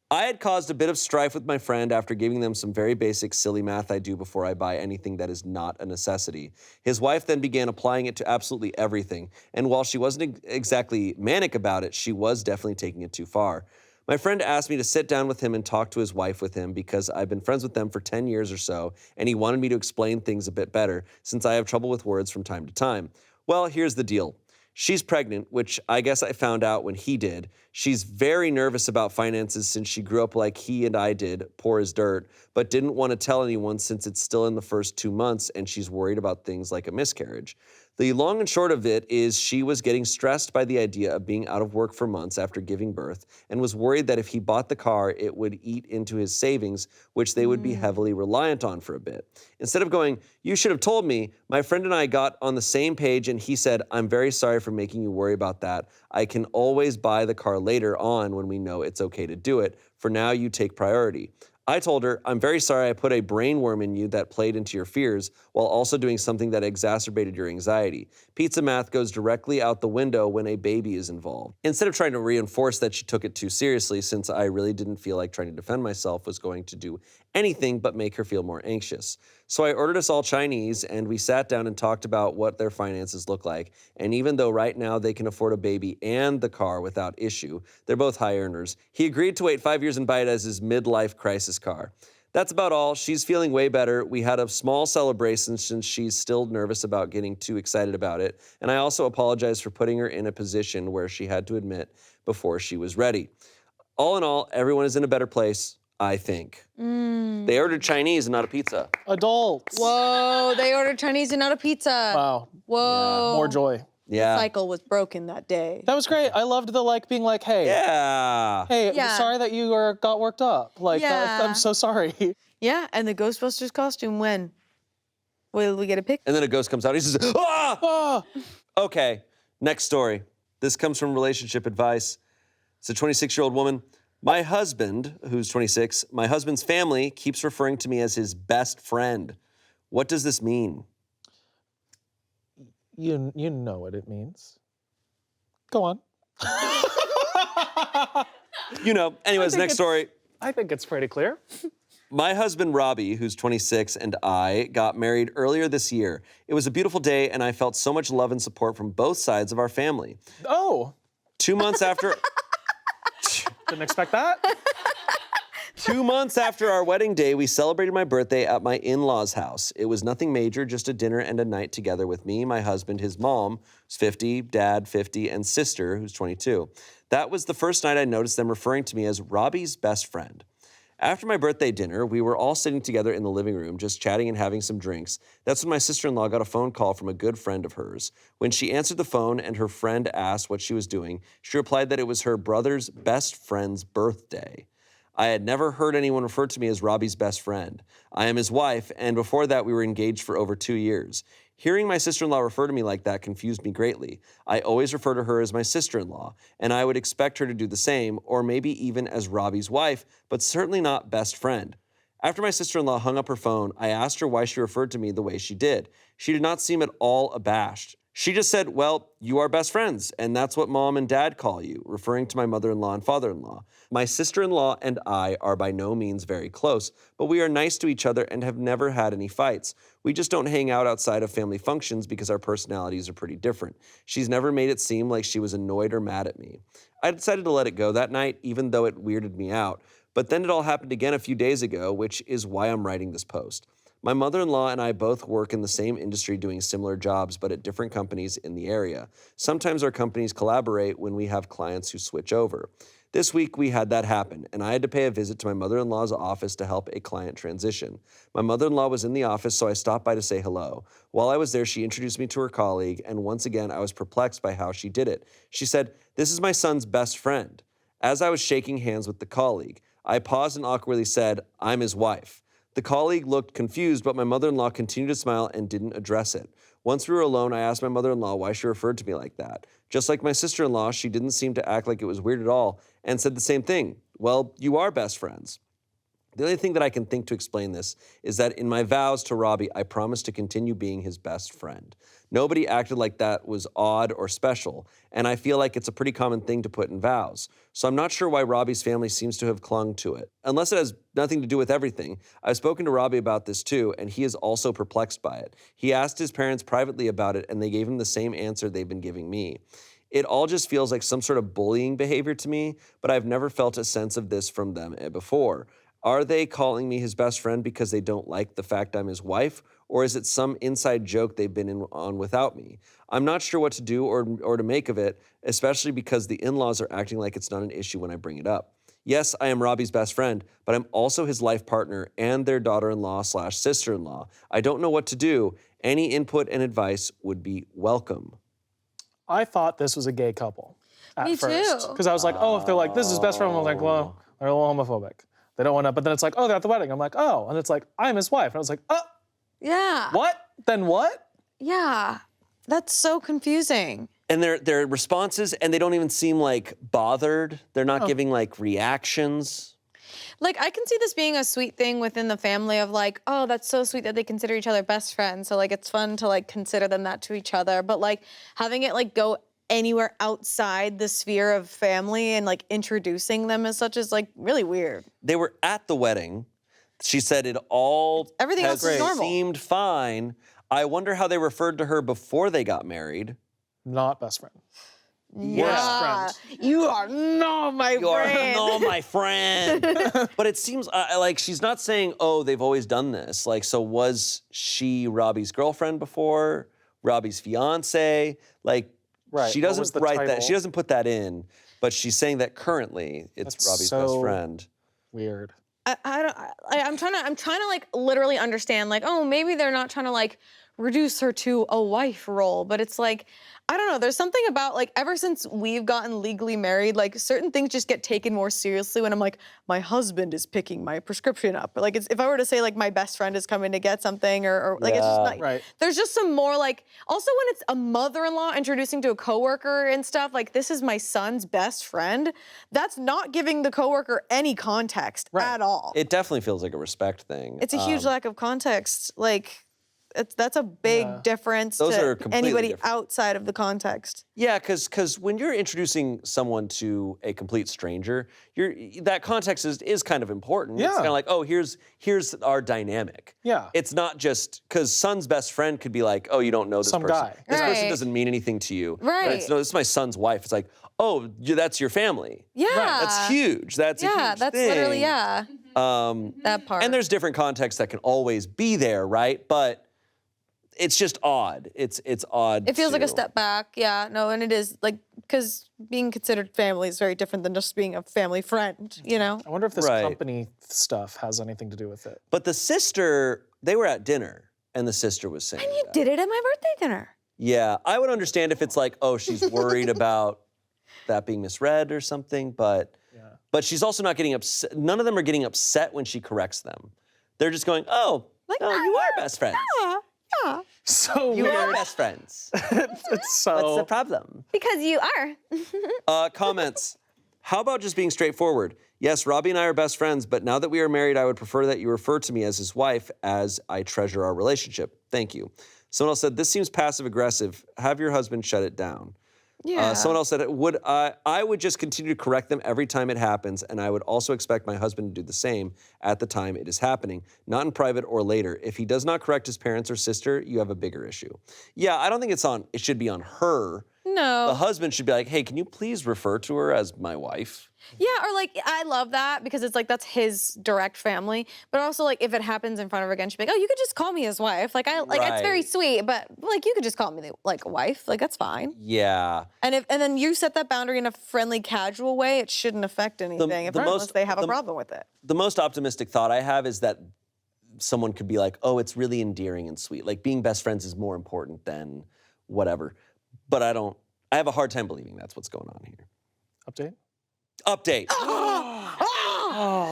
I had caused a bit of strife with my friend after giving them some very basic silly math I do before I buy anything that is not a necessity. His wife then began applying it to absolutely everything, and while she wasn't exactly manic about it, she was definitely taking it too far. My friend asked me to sit down with him and talk to his wife with him because I've been friends with them for 10 years or so, and he wanted me to explain things a bit better since I have trouble with words from time to time. Well, here's the deal. She's pregnant, which I guess I found out when he did. She's very nervous about finances since she grew up like he and I did, poor as dirt, but didn't want to tell anyone since it's still in the first 2 months and she's worried about things like a miscarriage. The long and short of it is she was getting stressed by the idea of being out of work for months after giving birth and was worried that if he bought the car, it would eat into his savings, which they would be heavily reliant on for a bit. Instead of going, "You should have told me," my friend and I got on the same page and he said, "I'm very sorry for making you worry about that. I can always buy the car later on when we know it's okay to do it. For now, you take priority." I told her, "I'm very sorry I put a brain worm in you that played into your fears while also doing something that exacerbated your anxiety. Pizza math goes directly out the window when a baby is involved." Instead of trying to reinforce that she took it too seriously, since I really didn't feel like trying to defend myself was going to do anything but make her feel more anxious. So I ordered us all Chinese and we sat down and talked about what their finances look like. And even though right now they can afford a baby and the car without issue, they're both high earners, he agreed to wait 5 years and buy it as his midlife crisis car. That's about all. She's feeling way better. We had a small celebration since she's still nervous about getting too excited about it. And I also apologize for putting her in a position where she had to admit before she was ready. All in all, everyone is in a better place, I think. They ordered Chinese and not a pizza. Adults. Whoa, they ordered Chinese and not a pizza. Wow. Whoa. More joy. Yeah. The cycle was broken that day. That was great. I loved the being like, hey. Yeah. Hey, Yeah. I'm sorry that you got worked up. Yeah. I'm so sorry. Yeah, and the Ghostbusters costume when? Will we get a pic? And then a ghost comes out. He says, "Ah!" Ah. Okay, next story. This comes from Relationship Advice. It's a 26-year-old woman. My husband, who's 26, my husband's family keeps referring to me as his best friend. What does this mean? You know what it means. Go on. Anyways, next story. I think it's pretty clear. My husband, Robbie, who's 26, and I got married earlier this year. It was a beautiful day, and I felt so much love and support from both sides of our family. Oh. 2 months after... Didn't expect that. 2 months after our wedding day, we celebrated my birthday at my in-laws' house. It was nothing major, just a dinner and a night together with me, my husband, his mom, who's 50, dad, 50, and sister, who's 22. That was the first night I noticed them referring to me as Robbie's best friend. After my birthday dinner, we were all sitting together in the living room, just chatting and having some drinks. That's when my sister-in-law got a phone call from a good friend of hers. When she answered the phone and her friend asked what she was doing, she replied that it was her brother's best friend's birthday. I had never heard anyone refer to me as Robbie's best friend. I am his wife, and before that we were engaged for over 2 years. Hearing my sister-in-law refer to me like that confused me greatly. I always refer to her as my sister-in-law, and I would expect her to do the same, or maybe even as Robbie's wife, but certainly not best friend. After my sister-in-law hung up her phone, I asked her why she referred to me the way she did. She did not seem at all abashed. She just said, "Well, you are best friends, and that's what mom and dad call you," referring to my mother-in-law and father-in-law. My sister-in-law and I are by no means very close, but we are nice to each other and have never had any fights. We just don't hang out outside of family functions because our personalities are pretty different. She's never made it seem like she was annoyed or mad at me. I decided to let it go that night, even though it weirded me out. But then it all happened again a few days ago, which is why I'm writing this post. My mother-in-law and I both work in the same industry doing similar jobs, but at different companies in the area. Sometimes our companies collaborate when we have clients who switch over. This week we had that happen, and I had to pay a visit to my mother-in-law's office to help a client transition. My mother-in-law was in the office, so I stopped by to say hello. While I was there, she introduced me to her colleague, and once again I was perplexed by how she did it. She said, "This is my son's best friend." As I was shaking hands with the colleague, I paused and awkwardly said, "I'm his wife." The colleague looked confused, but my mother-in-law continued to smile and didn't address it. Once we were alone, I asked my mother-in-law why she referred to me like that. Just like my sister-in-law, she didn't seem to act like it was weird at all and said the same thing. "Well, you are best friends." The only thing that I can think to explain this is that in my vows to Robbie, I promised to continue being his best friend. Nobody acted like that was odd or special, and I feel like it's a pretty common thing to put in vows. So I'm not sure why Robbie's family seems to have clung to it. Unless it has nothing to do with everything. I've spoken to Robbie about this too, and he is also perplexed by it. He asked his parents privately about it, and they gave him the same answer they've been giving me. It all just feels like some sort of bullying behavior to me, but I've never felt a sense of this from them before. Are they calling me his best friend because they don't like the fact I'm his wife, or is it some inside joke they've been on without me? I'm not sure what to do or to make of it, especially because the in-laws are acting like it's not an issue when I bring it up. Yes, I am Robbie's best friend, but I'm also his life partner and their daughter-in-law/sister-in-law. I don't know what to do. Any input and advice would be welcome. I thought this was a gay couple at Me first. too. Because I was like, oh, if they're like, this is best friend, I'm like, well, they're a little homophobic. They don't want to, but then it's like, oh, they're at the wedding. I'm like, oh, and it's like, I'm his wife. And I was like, oh, Yeah. what? Then what? Yeah. That's so confusing. And their responses, and they don't even seem like bothered. They're not giving like reactions. Like, I can see this being a sweet thing within the family of like, oh, that's so sweet that they consider each other best friends. So like, it's fun to like consider them that to each other. But like having it like go anywhere outside the sphere of family and like introducing them as such is like really weird. They were at the wedding. She said it all Everything else is normal. seemed fine. I wonder how they referred to her before they got married. Not best friend. Yeah. friend. You are not my You are friend. not my friend. But it seems like she's not saying, oh, they've always done this. Like, so was she Robbie's girlfriend before? Robbie's fiance? Like, Right. she What doesn't was the write that. title? She doesn't put that in. But she's saying that currently it's That's Robbie's so best friend. Weird. I'm trying to like literally understand like, oh, maybe they're not trying to like reduce her to a wife role, but it's like, I don't know, there's something about like ever since we've gotten legally married, like certain things just get taken more seriously when I'm like, my husband is picking my prescription up. But like if I were to say like my best friend is coming to get something or like it's just not, Right. there's just some more like, also when it's a mother-in-law introducing to a coworker and stuff, like this is my son's best friend, that's not giving the coworker any context at all. It definitely feels like a respect thing. It's a huge lack of context. Like, that's a big difference Those are to completely anybody different. outside of the context. Yeah, because when you're introducing someone to a complete stranger, that context is kind of important. It's Yeah. kind of like, oh, here's our dynamic. Yeah. It's not just because son's best friend could be like, oh, you don't know this Some person. guy. This person Right. doesn't mean anything to you. Right. But it's, no, this is my son's wife. It's like, oh, that's your family. Yeah. That's huge. That's a huge that's thing. literally, that part. And there's different contexts that can always be there, right? But it's just odd. It's odd. it feels like a too. step back. Yeah, no, and it is like, because being considered family is very different than just being a family friend, you know? I wonder if this Right. company stuff has anything to do with it. But the sister, they were at dinner, and the sister was saying And you that. did it at my birthday dinner. Yeah, I would understand if it's like, oh, she's worried about that being misread or something, but she's also not getting upset. None of them are getting upset when she corrects them. They're just going, oh, Like, no, you are best friends. Yeah, So You are weird. best friends. It's so. What's the problem? because you are. Comments. How about just being straightforward? Yes, Robbie and I are best friends, but now that we are married, I would prefer that you refer to me as his wife, as I treasure our relationship. Thank you. Someone else said, this seems passive-aggressive. Have your husband shut it down. Yeah. Someone else said, I would just continue to correct them every time it happens, and I would also expect my husband to do the same at the time it is happening, not in private or later. If he does not correct his parents or sister, you have a bigger issue. Yeah, I don't think it should be on her. No. The husband should be like, hey, can you please refer to her as my wife? Yeah, or like, I love that because it's like, that's his direct family. But also like, if it happens in front of her again, she'd be like, oh, you could just call me his wife. Like, it's very Right. sweet, but like, you could just call me like a wife. Like, that's fine. Yeah. And then you set that boundary in a friendly, casual way, it shouldn't affect anything unless they have a problem with it. The most optimistic thought I have is that someone could be like, oh, it's really endearing and sweet. Like, being best friends is more important than whatever. But I have a hard time believing that's what's going on here. Update? Update.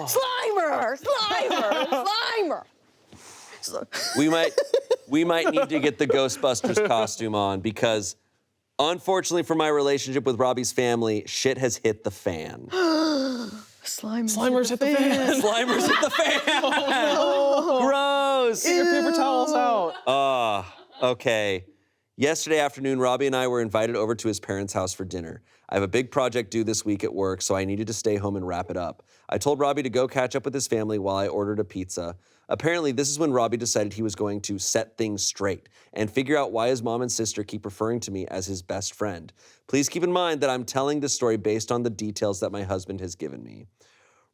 Slimer! We might need to get the Ghostbusters costume on because, unfortunately for my relationship with Robbie's family, shit has hit the fan. Slimers hit the fan. Slimers hit the fan. Oh, no. Gross. Get your paper towels out. Okay. Yesterday afternoon, Robbie and I were invited over to his parents' house for dinner. I have a big project due this week at work, so I needed to stay home and wrap it up. I told Robbie to go catch up with his family while I ordered a pizza. Apparently, this is when Robbie decided he was going to set things straight and figure out why his mom and sister keep referring to me as his best friend. Please keep in mind that I'm telling this story based on the details that my husband has given me.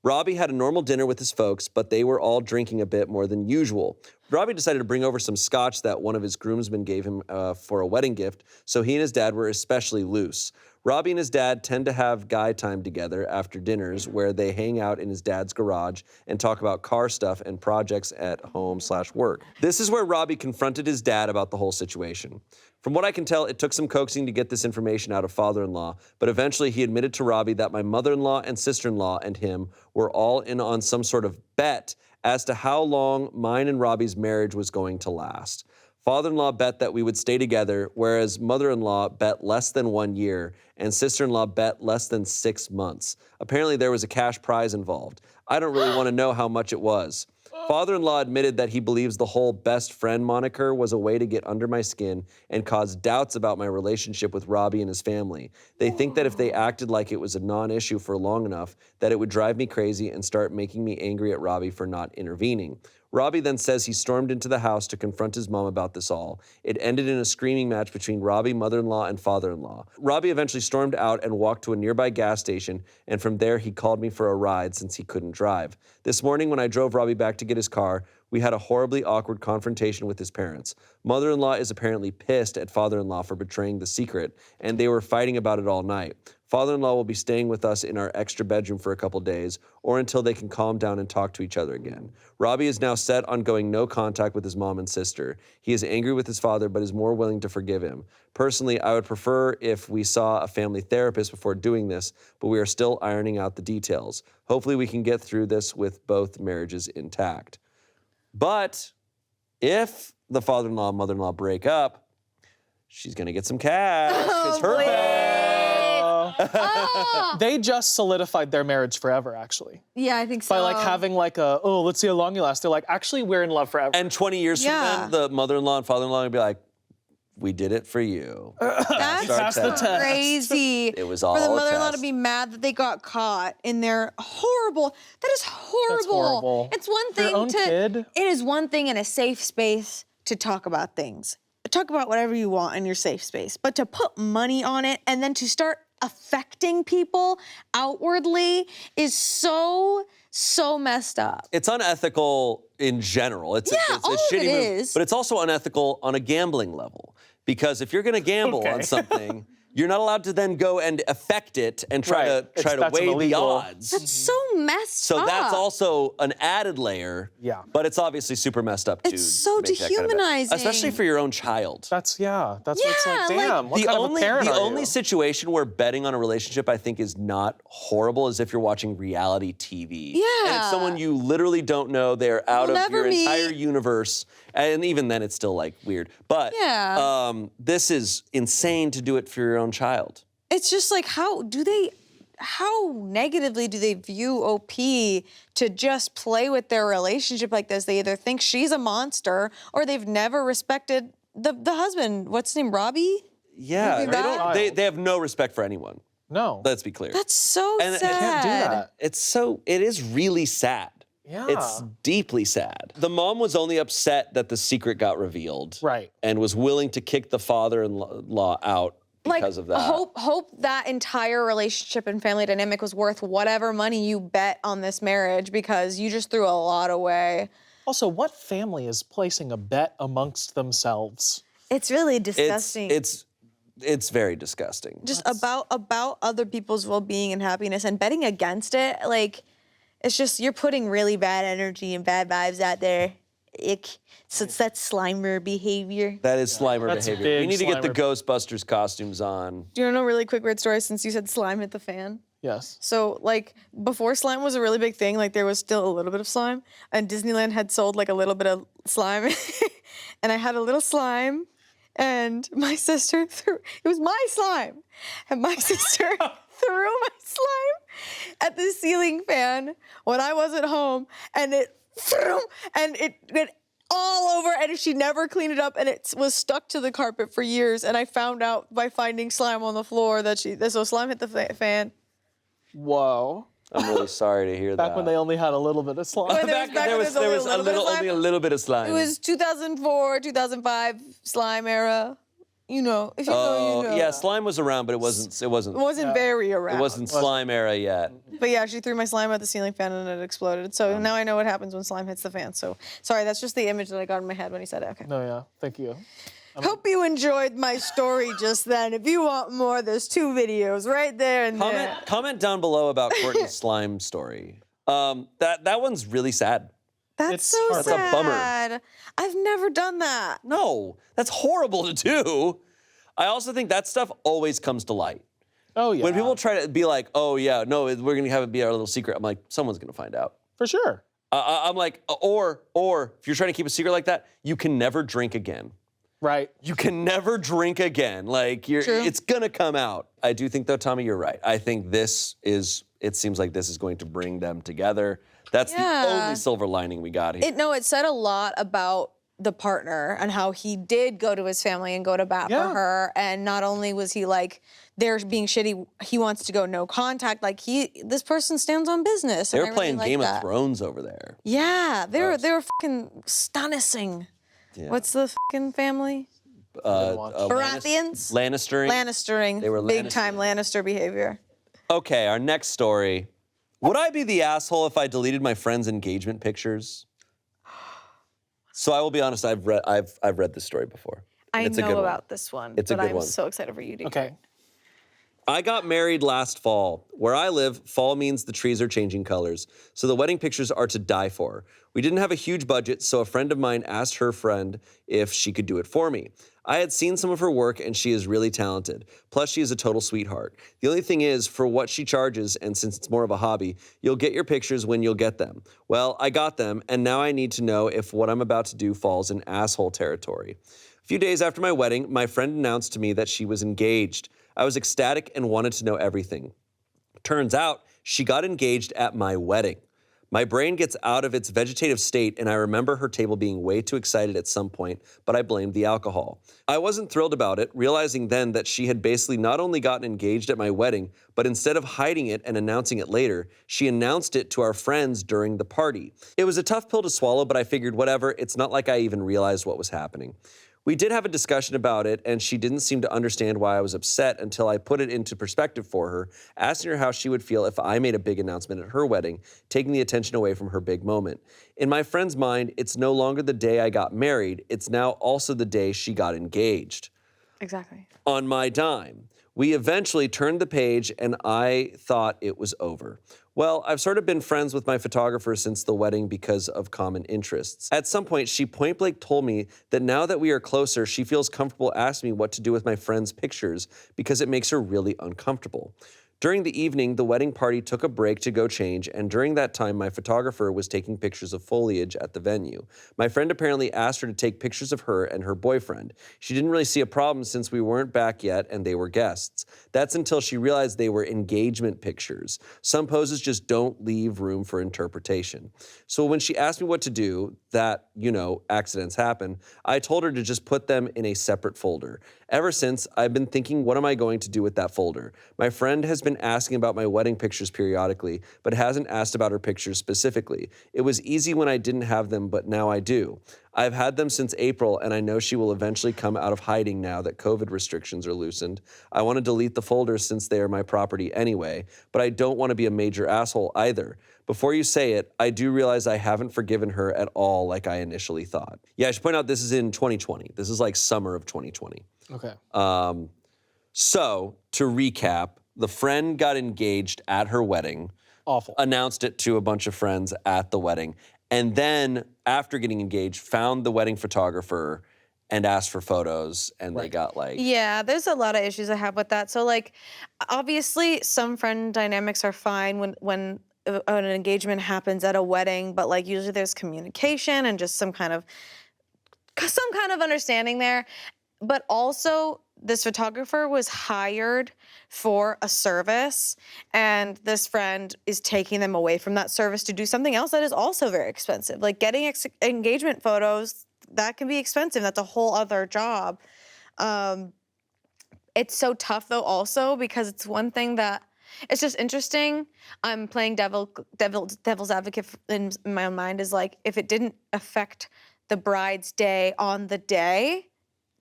Robbie had a normal dinner with his folks, but they were all drinking a bit more than usual. Robbie decided to bring over some scotch that one of his groomsmen gave him for a wedding gift, so he and his dad were especially loose. Robbie and his dad tend to have guy time together after dinners where they hang out in his dad's garage and talk about car stuff and projects at home/work. This is where Robbie confronted his dad about the whole situation. From what I can tell, it took some coaxing to get this information out of father-in-law, but eventually he admitted to Robbie that my mother-in-law and sister-in-law and him were all in on some sort of bet as to how long mine and Robbie's marriage was going to last. Father-in-law bet that we would stay together, whereas mother-in-law bet less than 1 year, and sister-in-law bet less than 6 months. Apparently there was a cash prize involved. I don't really want to know how much it was. Father-in-law admitted that he believes the whole best friend moniker was a way to get under my skin and cause doubts about my relationship with Robbie and his family. They think that if they acted like it was a non-issue for long enough, that it would drive me crazy and start making me angry at Robbie for not intervening. Robbie then says he stormed into the house to confront his mom about this all. It ended in a screaming match between Robbie, mother-in-law, and father-in-law. Robbie eventually stormed out and walked to a nearby gas station, and from there he called me for a ride since he couldn't drive. This morning when I drove Robbie back to get his car, we had a horribly awkward confrontation with his parents. Mother-in-law is apparently pissed at father-in-law for betraying the secret, and they were fighting about it all night. Father-in-law will be staying with us in our extra bedroom for a couple days, or until they can calm down and talk to each other again. Robbie is now set on going no contact with his mom and sister. He is angry with his father, but is more willing to forgive him. Personally, I would prefer if we saw a family therapist before doing this, but we are still ironing out the details. Hopefully we can get through this with both marriages intact. But if the father-in-law and mother-in-law break up, she's gonna get some cash. It's her bed. They just solidified their marriage forever, actually. Yeah, I think so. By like having like a, oh, let's see how long you last. They're like, actually, we're in love forever. And 20 years from then, the mother-in-law and father-in-law will be like, we did it for you. That's the test. crazy. It was all for the a mother-in-law to test. be mad that they got caught in their horrible. That is horrible. That's horrible. It's one For your thing own kid? It is one thing in a safe space to talk about things. Talk about whatever you want in your safe space, but to put money on it and then to start affecting people outwardly is so messed up. It's unethical in general. It's a all of shitty it move, is. but it's also unethical on a gambling level. Because if you're gonna gamble on something, you're not allowed to then go and affect it and try to That's weigh the illegal. odds. That's so messed So up. that's also an added layer. Yeah. But it's obviously super messed up too. It's so make that kind of dehumanizing. especially for your own child. That's what it's like, Yeah, like, damn, what The kind of a only, parent the are only you? situation where betting on a relationship I think is not horrible is if you're watching reality TV. And Yeah. it's someone you literally don't know. They're out You'll of never your meet. entire universe. And even then it's still like weird. But this is insane to do it for your own child. It's just like, how negatively do they view OP to just play with their relationship like this? They either think she's a monster or they've never respected the husband. What's his name, Robbie? Yeah, Moving back? they have no respect for anyone. No. Let's be clear. That's so And sad. it can't do that. It is really sad. Yeah. It's deeply sad. The mom was only upset that the secret got revealed. Right. And was willing to kick the father-in-law out because of that. Hope that entire relationship and family dynamic was worth whatever money you bet on this marriage because you just threw a lot away. Also, what family is placing a bet amongst themselves? It's really disgusting. It's very disgusting. Just about other people's well-being and happiness and betting against it, like, it's just, you're putting really bad energy and bad vibes out there. So it's that Slimer behavior. That is Slimer That's behavior. We big need to get the Slimer. Ghostbusters costumes on. Do you want to know a really quick weird story since you said slime hit the fan? Yes. So, like, before slime was a really big thing, like, there was still a little bit of slime, and Disneyland had sold, like, a little bit of slime, and I had a little slime, and my sister it was my slime, and my sister threw my slime at the ceiling fan when I wasn't home, and it went all over, and she never cleaned it up, and it was stuck to the carpet for years, and I found out by finding slime on the floor that so slime hit the fan. Whoa. I'm really sorry to hear that. Back when they only had a little bit of slime. There was only a little bit of slime. It was 2004, 2005 slime era. You know, if you know, you know. Yeah, slime was around, but it wasn't very around. It wasn't slime era yet. But yeah, she threw my slime at the ceiling fan and it exploded. So now I know what happens when slime hits the fan. So sorry, that's just the image that I got in my head when he said it. Okay. No, yeah. Thank you. Hope you enjoyed my story just then. If you want more, there's 2 videos right there and there. Comment down below about Courtney's slime story. That one's really sad. That's so sad. That's a bummer. I've never done that. No, that's horrible to do. I also think that stuff always comes to light. Oh, yeah. When people try to be like, oh, yeah, no, we're going to have it be our little secret, I'm like, someone's going to find out. For sure. I'm like, or if you're trying to keep a secret like that, you can never drink again. Right. You can never drink again. Like, it's going to come out. I do think, though, Tommy, you're right. I think it seems like this is going to bring them together. That's the only silver lining we got here. It said a lot about the partner and how he did go to his family and go to bat for her. And not only was he like, they're being shitty, he wants to go no contact. Like this person stands on business. They were playing Game of Thrones over there. Yeah, they were fucking stunning. Yeah. What's the fucking family? Baratheons? Lannistering. They were big time Lannister behavior. Okay, our next story. Would I be the asshole if I deleted my friend's engagement pictures? So I will be honest, I've read this story before. I know about this one, but I'm so excited for you to hear. Okay. I got married last fall. Where I live, fall means the trees are changing colors, so the wedding pictures are to die for. We didn't have a huge budget, so a friend of mine asked her friend if she could do it for me. I had seen some of her work, and she is really talented. Plus, she is a total sweetheart. The only thing is, for what she charges, and since it's more of a hobby, you'll get your pictures when you'll get them. Well, I got them, and now I need to know if what I'm about to do falls in asshole territory. A few days after my wedding, my friend announced to me that she was engaged. I was ecstatic and wanted to know everything. Turns out, she got engaged at my wedding. My brain gets out of its vegetative state, and I remember her table being way too excited at some point, but I blamed the alcohol. I wasn't thrilled about it, realizing then that she had basically not only gotten engaged at my wedding, but instead of hiding it and announcing it later, she announced it to our friends during the party. It was a tough pill to swallow, but I figured whatever, it's not like I even realized what was happening. We did have a discussion about it, and she didn't seem to understand why I was upset until I put it into perspective for her, asking her how she would feel if I made a big announcement at her wedding, taking the attention away from her big moment. In my friend's mind, it's no longer the day I got married, it's now also the day she got engaged. Exactly. On my dime. We eventually turned the page, and I thought it was over. Well, I've sort of been friends with my photographer since the wedding because of common interests. At some point, she point-blank told me that now that we are closer, she feels comfortable asking me what to do with my friend's pictures because it makes her really uncomfortable. During the evening, the wedding party took a break to go change, and during that time, my photographer was taking pictures of foliage at the venue. My friend apparently asked her to take pictures of her and her boyfriend. She didn't really see a problem since we weren't back yet and they were guests. That's until she realized they were engagement pictures. Some poses just don't leave room for interpretation. So when she asked me what to do, accidents happen, I told her to just put them in a separate folder. Ever since, I've been thinking, what am I going to do with that folder? My friend has been asking about my wedding pictures periodically, but hasn't asked about her pictures specifically. It was easy when I didn't have them, but now I do. I've had them since April, and I know she will eventually come out of hiding now that COVID restrictions are loosened. I want to delete the folders since they are my property anyway, but I don't want to be a major asshole either. Before you say it, I do realize I haven't forgiven her at all like I initially thought. Yeah, I should point out this is in 2020. This is like summer of 2020. Okay. So, to recap, the friend got engaged at her wedding. Awful. Announced it to a bunch of friends at the wedding. And then, after getting engaged, found the wedding photographer and asked for photos, and they got like... Yeah, there's a lot of issues I have with that. So like, obviously some friend dynamics are fine when an engagement happens at a wedding, but like usually there's communication and just some kind of understanding there. But also this photographer was hired for a service, and this friend is taking them away from that service to do something else that is also very expensive. Like getting engagement photos, that can be expensive. That's a whole other job. It's so tough though also because it's one thing that, it's just interesting. I'm playing devil's advocate in my own mind is like, if it didn't affect the bride's day on the day,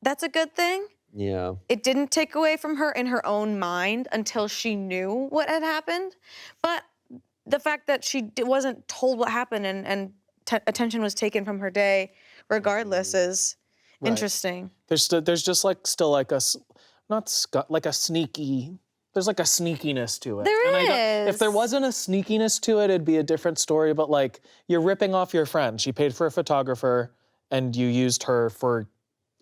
that's a good thing. Yeah. It didn't take away from her in her own mind until she knew what had happened. But the fact that she wasn't told what happened and attention was taken from her day regardless is interesting. There's just like still like a, like a sneaky, there's like a sneakiness to it. There is. If there wasn't a sneakiness to it, it'd be a different story. But like, you're ripping off your friend. She paid for a photographer and you used her for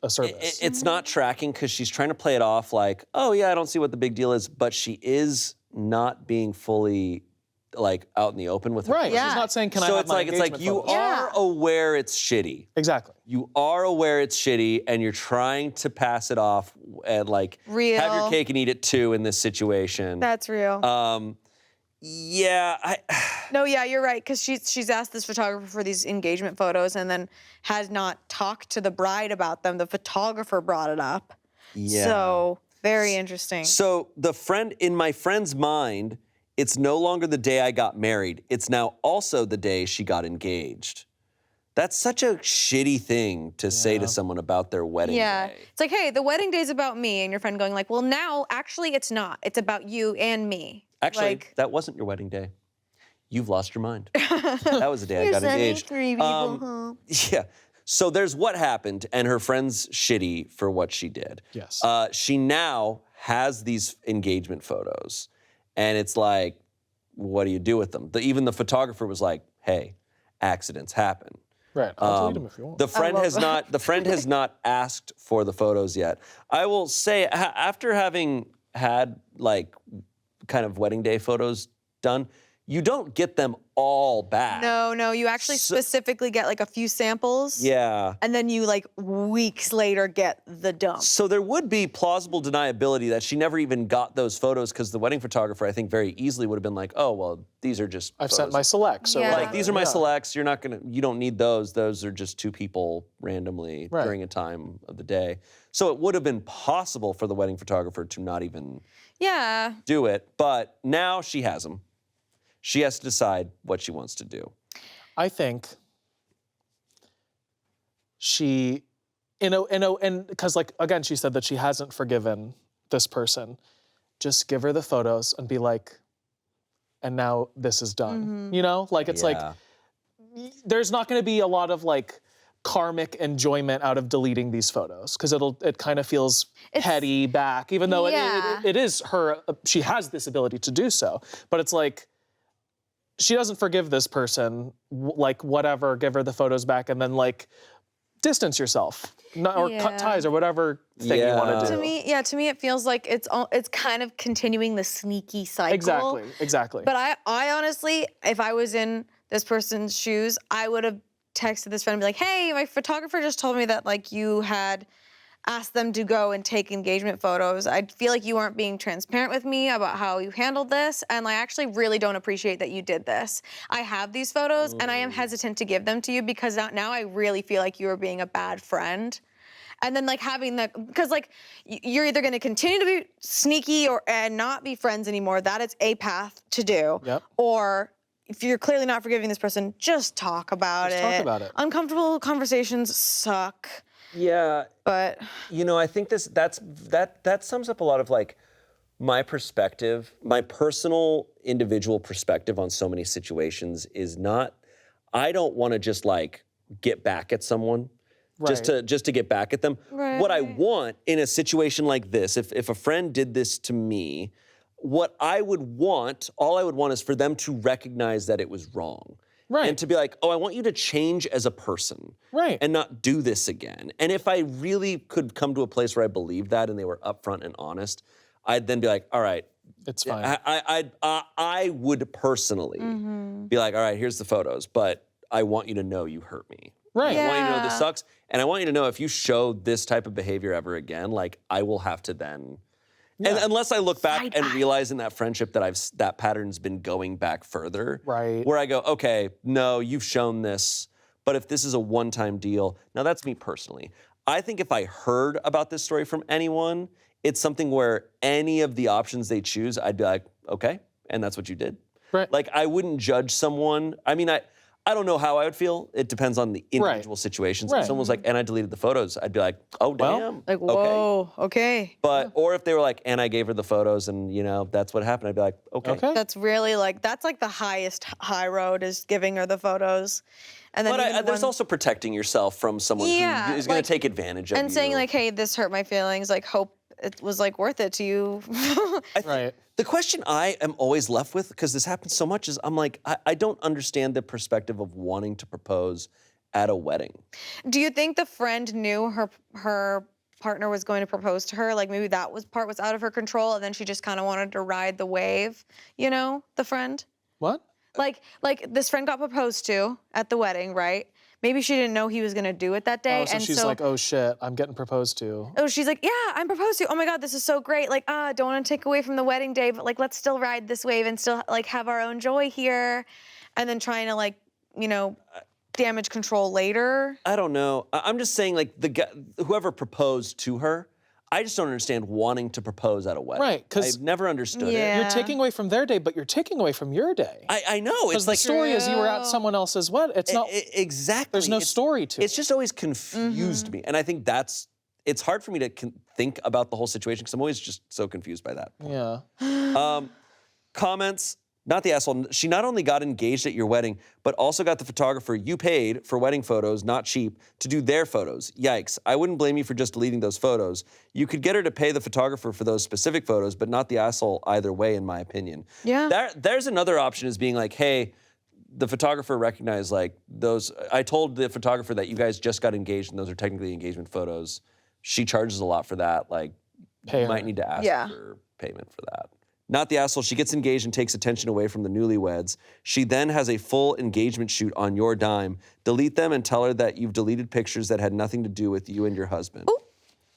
a service. It's not tracking because she's trying to play it off like, oh yeah, I don't see what the big deal is, but she is not being fully like out in the open with her. Right, Yeah. she's not saying, can I have my it's like engagement you photos? are aware it's shitty. Exactly. You are aware it's shitty and you're trying to pass it off and like Real. have your cake and eat it too in this situation. That's real. Yeah, No, yeah, you're right, because she's asked this photographer for these engagement photos and then has not talked to the bride about them. The photographer brought it up. yeah. So, very interesting. So in my friend's mind, it's no longer the day I got married. It's now also the day she got engaged. That's such a shitty thing to say to someone about their wedding Yeah. day. It's like, hey, the wedding day's about me, and your friend going like, well, now, actually, it's not. It's about you and me. Actually, like, that wasn't your wedding day. You've lost your mind. That was the day I got engaged. Three people home. Yeah. So there's what happened, and her friend's shitty for what she did. Yes. She now has these engagement photos, and it's like, what do you do with them? Even the photographer was like, hey, accidents happen. Right, I'll delete them if you want. The friend has not asked for the photos yet. I will say, after having had like kind of wedding day photos done, you don't get them all back. No, you actually specifically get like a few samples. Yeah. And then you like weeks later get the dump. So there would be plausible deniability that she never even got those photos because the wedding photographer, I think, very easily would have been like, oh, well, these are just I've photos. sent my selects. So Yeah. Like, these are my selects. You don't need those. Those are just two people randomly Right. during a time of the day. So it would have been possible for the wedding photographer to not even do it. But now she has them. She has to decide what she wants to do. I think she, and because like, again, she said that she hasn't forgiven this person. Just give her the photos and be like, and now this is done. You know, like it's like, there's not going to be a lot of like karmic enjoyment out of deleting these photos because it kind of feels petty back, even though it is her, she has this ability to do so, but it's like, she doesn't forgive this person, like whatever, give her the photos back and then like distance yourself or cut ties or whatever thing you want to do. To me it feels like it's kind of continuing the sneaky cycle. Exactly. But I honestly, if I was in this person's shoes, I would have texted this friend and be like, hey, my photographer just told me that like you had asked them to go and take engagement photos. I feel like you aren't being transparent with me about how you handled this, and I actually really don't appreciate that you did this. I have these photos, and I am hesitant to give them to you because now I really feel like you are being a bad friend. And then like having because like you're either gonna continue to be sneaky and not be friends anymore, that is a path to do. Yep. Or if you're clearly not forgiving this person, just talk about it. Talk about it. Uncomfortable conversations suck. Yeah. But I think that sums up a lot of like my perspective, my personal individual perspective on so many situations is not, I don't want to just like get back at someone just to get back at them. Right. What I want in a situation like this, if a friend did this to me, all I would want is for them to recognize that it was wrong Right. And to be like, oh, I want you to change as a person. Right. And not do this again. And if I really could come to a place where I believed that and they were upfront and honest, I'd then be like, all right. It's fine. I would personally be like, all right, here's the photos, but I want you to know you hurt me. Right. I want you to know this sucks. And I want you to know if you show this type of behavior ever again, like I will have to then, and unless I look back and realize in that friendship that that pattern's been going back further. Right. Where I go, okay, no, you've shown this, but if this is a one-time deal, now that's me personally. I think if I heard about this story from anyone, it's something where any of the options they choose, I'd be like, okay, and that's what you did. Right. Like I wouldn't judge someone. I mean, I don't know how I would feel. It depends on the individual situations. Right. If someone was like, and I deleted the photos, I'd be like, oh, damn. Like, whoa, okay. But, or if they were like, and I gave her the photos and, that's what happened, I'd be like, okay. That's really that's like the highest high road is giving her the photos. And then But there's also protecting yourself from someone who is going to take advantage of you. And saying like, hey, this hurt my feelings, like hope it was like worth it to you. Right. The question I am always left with, because this happens so much, is I'm like, I don't understand the perspective of wanting to propose at a wedding. Do you think the friend knew her partner was going to propose to her? Like maybe that part was out of her control, and then she just kind of wanted to ride the wave, the friend? What? Like this friend got proposed to at the wedding, right? Maybe she didn't know he was gonna do it that day. Oh, so she's like, oh shit, I'm getting proposed to. Oh, she's like, yeah, I'm proposed to. Oh my God, this is so great. Like, don't want to take away from the wedding day, but like, let's still ride this wave and still like have our own joy here. And then trying to damage control later. I don't know. I'm just saying like whoever proposed to her, I just don't understand wanting to propose at a wedding. Right, because I've never understood it. you're taking away from their day, but you're taking away from your day. I know. It's the like story is you were at someone else's wedding. It's not exactly. There's no story to it. It's just always confused me, and I think it's hard for me to think about the whole situation because I'm always just so confused by that. Yeah. Comments. Not the asshole. She not only got engaged at your wedding, but also got the photographer you paid for wedding photos, not cheap, to do their photos. Yikes. I wouldn't blame you for just deleting those photos. You could get her to pay the photographer for those specific photos, but not the asshole either way, in my opinion. Yeah. There's another option is being like, hey, the photographer recognized like those. I told the photographer that you guys just got engaged and those are technically engagement photos. She charges a lot for that. Like, you might need to ask for payment for that. Not the asshole. She gets engaged and takes attention away from the newlyweds. She then has a full engagement shoot on your dime. Delete them and tell her that you've deleted pictures that had nothing to do with you and your husband. Ooh.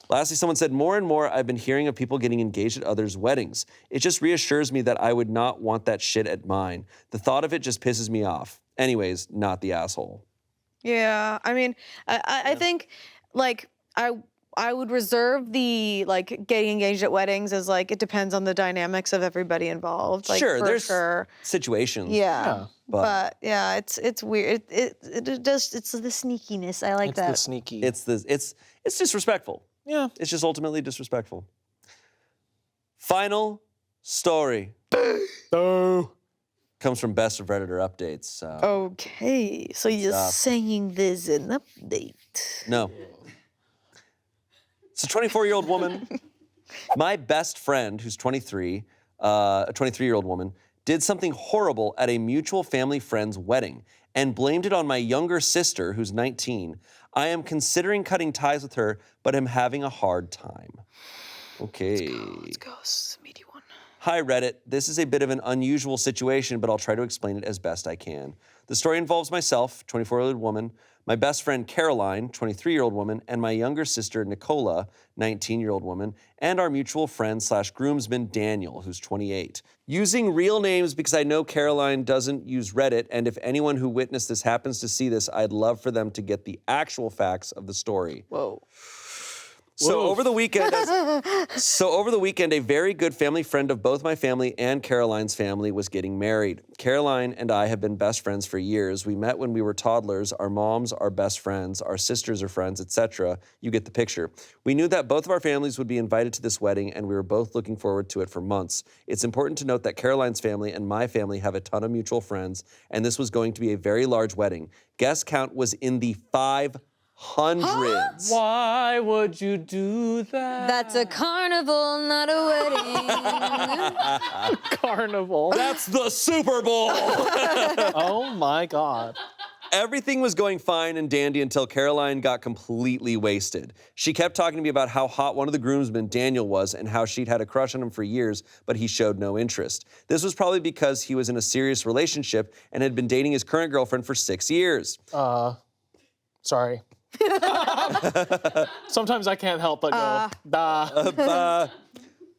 Lastly, someone said, more and more I've been hearing of people getting engaged at others' weddings. It just reassures me that I would not want that shit at mine. The thought of it just pisses me off. Anyways, not the asshole. Yeah, I mean, I think I would reserve the getting engaged at weddings as it depends on the dynamics of everybody involved. There's sure. situations. Yeah. But yeah, it's weird. It's the sneakiness. I like that. It's the sneaky. It's disrespectful. Yeah. It's just ultimately disrespectful. Final story. Oh. Comes from Best of Redditor Updates. So. Okay, so you're saying there's an update. No. It's a 24-year-old woman. My best friend, who's 23, a 23-year-old woman, did something horrible at a mutual family friend's wedding and blamed it on my younger sister, who's 19. I am considering cutting ties with her, but am having a hard time. Okay. Let's go. This is a meaty one. Hi, Reddit. This is a bit of an unusual situation, but I'll try to explain it as best I can. The story involves myself, 24-year-old woman, my best friend Caroline, 23-year-old woman, and my younger sister Nicola, 19-year-old woman, and our mutual friend / groomsman Daniel, who's 28. Using real names because I know Caroline doesn't use Reddit, and if anyone who witnessed this happens to see this, I'd love for them to get the actual facts of the story. Whoa. So over the weekend, a very good family friend of both my family and Caroline's family was getting married. Caroline and I have been best friends for years. We met when we were toddlers. Our moms are best friends. Our sisters are friends, etc. You get the picture. We knew that both of our families would be invited to this wedding, and we were both looking forward to it for months. It's important to note that Caroline's family and my family have a ton of mutual friends, and this was going to be a very large wedding. Guest count was in the Hundreds. Why would you do that? That's a carnival, not a wedding. Carnival. That's the Super Bowl. Oh my God. Everything was going fine and dandy until Caroline got completely wasted. She kept talking to me about how hot one of the groomsmen, Daniel, was and how she'd had a crush on him for years, but he showed no interest. This was probably because he was in a serious relationship and had been dating his current girlfriend for 6 years. Sorry. Sometimes I can't help but go,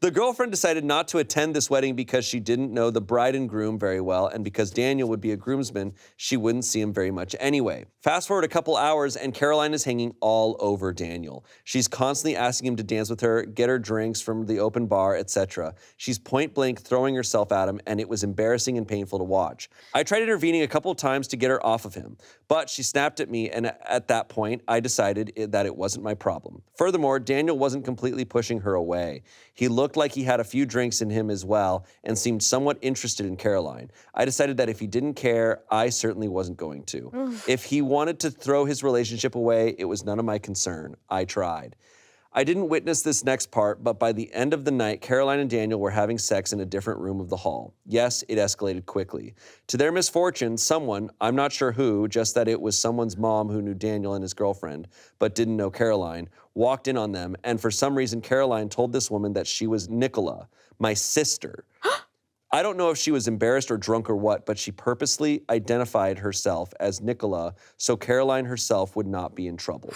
The girlfriend decided not to attend this wedding because she didn't know the bride and groom very well, and because Daniel would be a groomsman, she wouldn't see him very much anyway. Fast forward a couple hours, and Caroline is hanging all over Daniel. She's constantly asking him to dance with her, get her drinks from the open bar, etc. She's point blank throwing herself at him, and it was embarrassing and painful to watch. I tried intervening a couple of times to get her off of him, but she snapped at me, and at that point, I decided that it wasn't my problem. Furthermore, Daniel wasn't completely pushing her away. He looked like he had a few drinks in him as well and seemed somewhat interested in Caroline. I decided that if he didn't care, I certainly wasn't going to. If he wanted to throw his relationship away, it was none of my concern. I tried. I didn't witness this next part, but by the end of the night, Caroline and Daniel were having sex in a different room of the hall. Yes, it escalated quickly. To their misfortune, someone, I'm not sure who, just that it was someone's mom who knew Daniel and his girlfriend, but didn't know Caroline, walked in on them, and for some reason, Caroline told this woman that she was Nicola, my sister. I don't know if she was embarrassed or drunk or what, but she purposely identified herself as Nicola so Caroline herself would not be in trouble.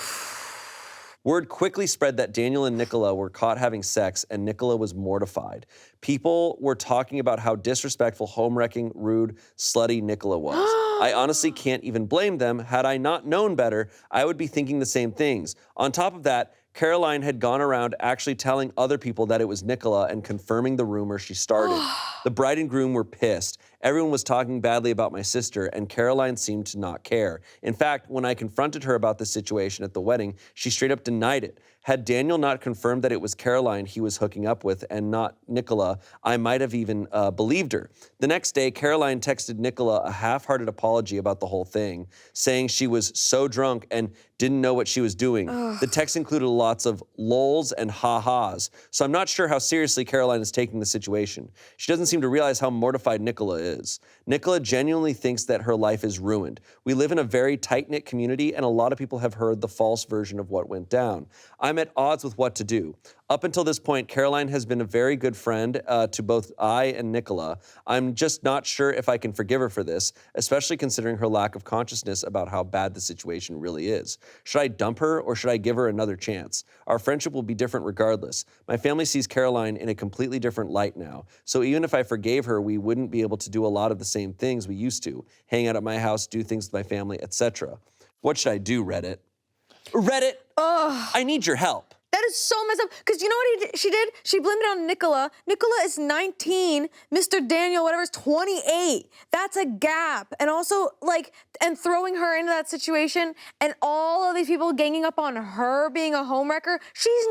Word quickly spread that Daniel and Nicola were caught having sex, and Nicola was mortified. People were talking about how disrespectful, home-wrecking, rude, slutty Nicola was. I honestly can't even blame them. Had I not known better, I would be thinking the same things. On top of that, Caroline had gone around actually telling other people that it was Nicola and confirming the rumor she started. The bride and groom were pissed. Everyone was talking badly about my sister, and Caroline seemed to not care. In fact, when I confronted her about the situation at the wedding, she straight up denied it. Had Daniel not confirmed that it was Caroline he was hooking up with and not Nicola, I might have even believed her. The next day, Caroline texted Nicola a half-hearted apology about the whole thing, saying she was so drunk and didn't know what she was doing. The text included lots of lols and ha-has, so I'm not sure how seriously Caroline is taking the situation. She doesn't seem to realize how mortified Nicola is. Nicola genuinely thinks that her life is ruined. We live in a very tight-knit community, and a lot of people have heard the false version of what went down. I'm at odds with what to do. Up until this point, Caroline has been a very good friend to both I and Nicola. I'm just not sure if I can forgive her for this, especially considering her lack of consciousness about how bad the situation really is. Should I dump her or should I give her another chance? Our friendship will be different regardless. My family sees Caroline in a completely different light now, so even if I forgave her, we wouldn't be able to do a lot of the same things we used to. Hang out at my house, do things with my family, etc. What should I do, Reddit? Reddit, I need your help. That is so messed up. Because you know what she did? She blamed it on Nicola. Nicola is 19. Mr. Daniel, whatever, is 28. That's a gap. And also, and throwing her into that situation and all of these people ganging up on her being a homewrecker. She's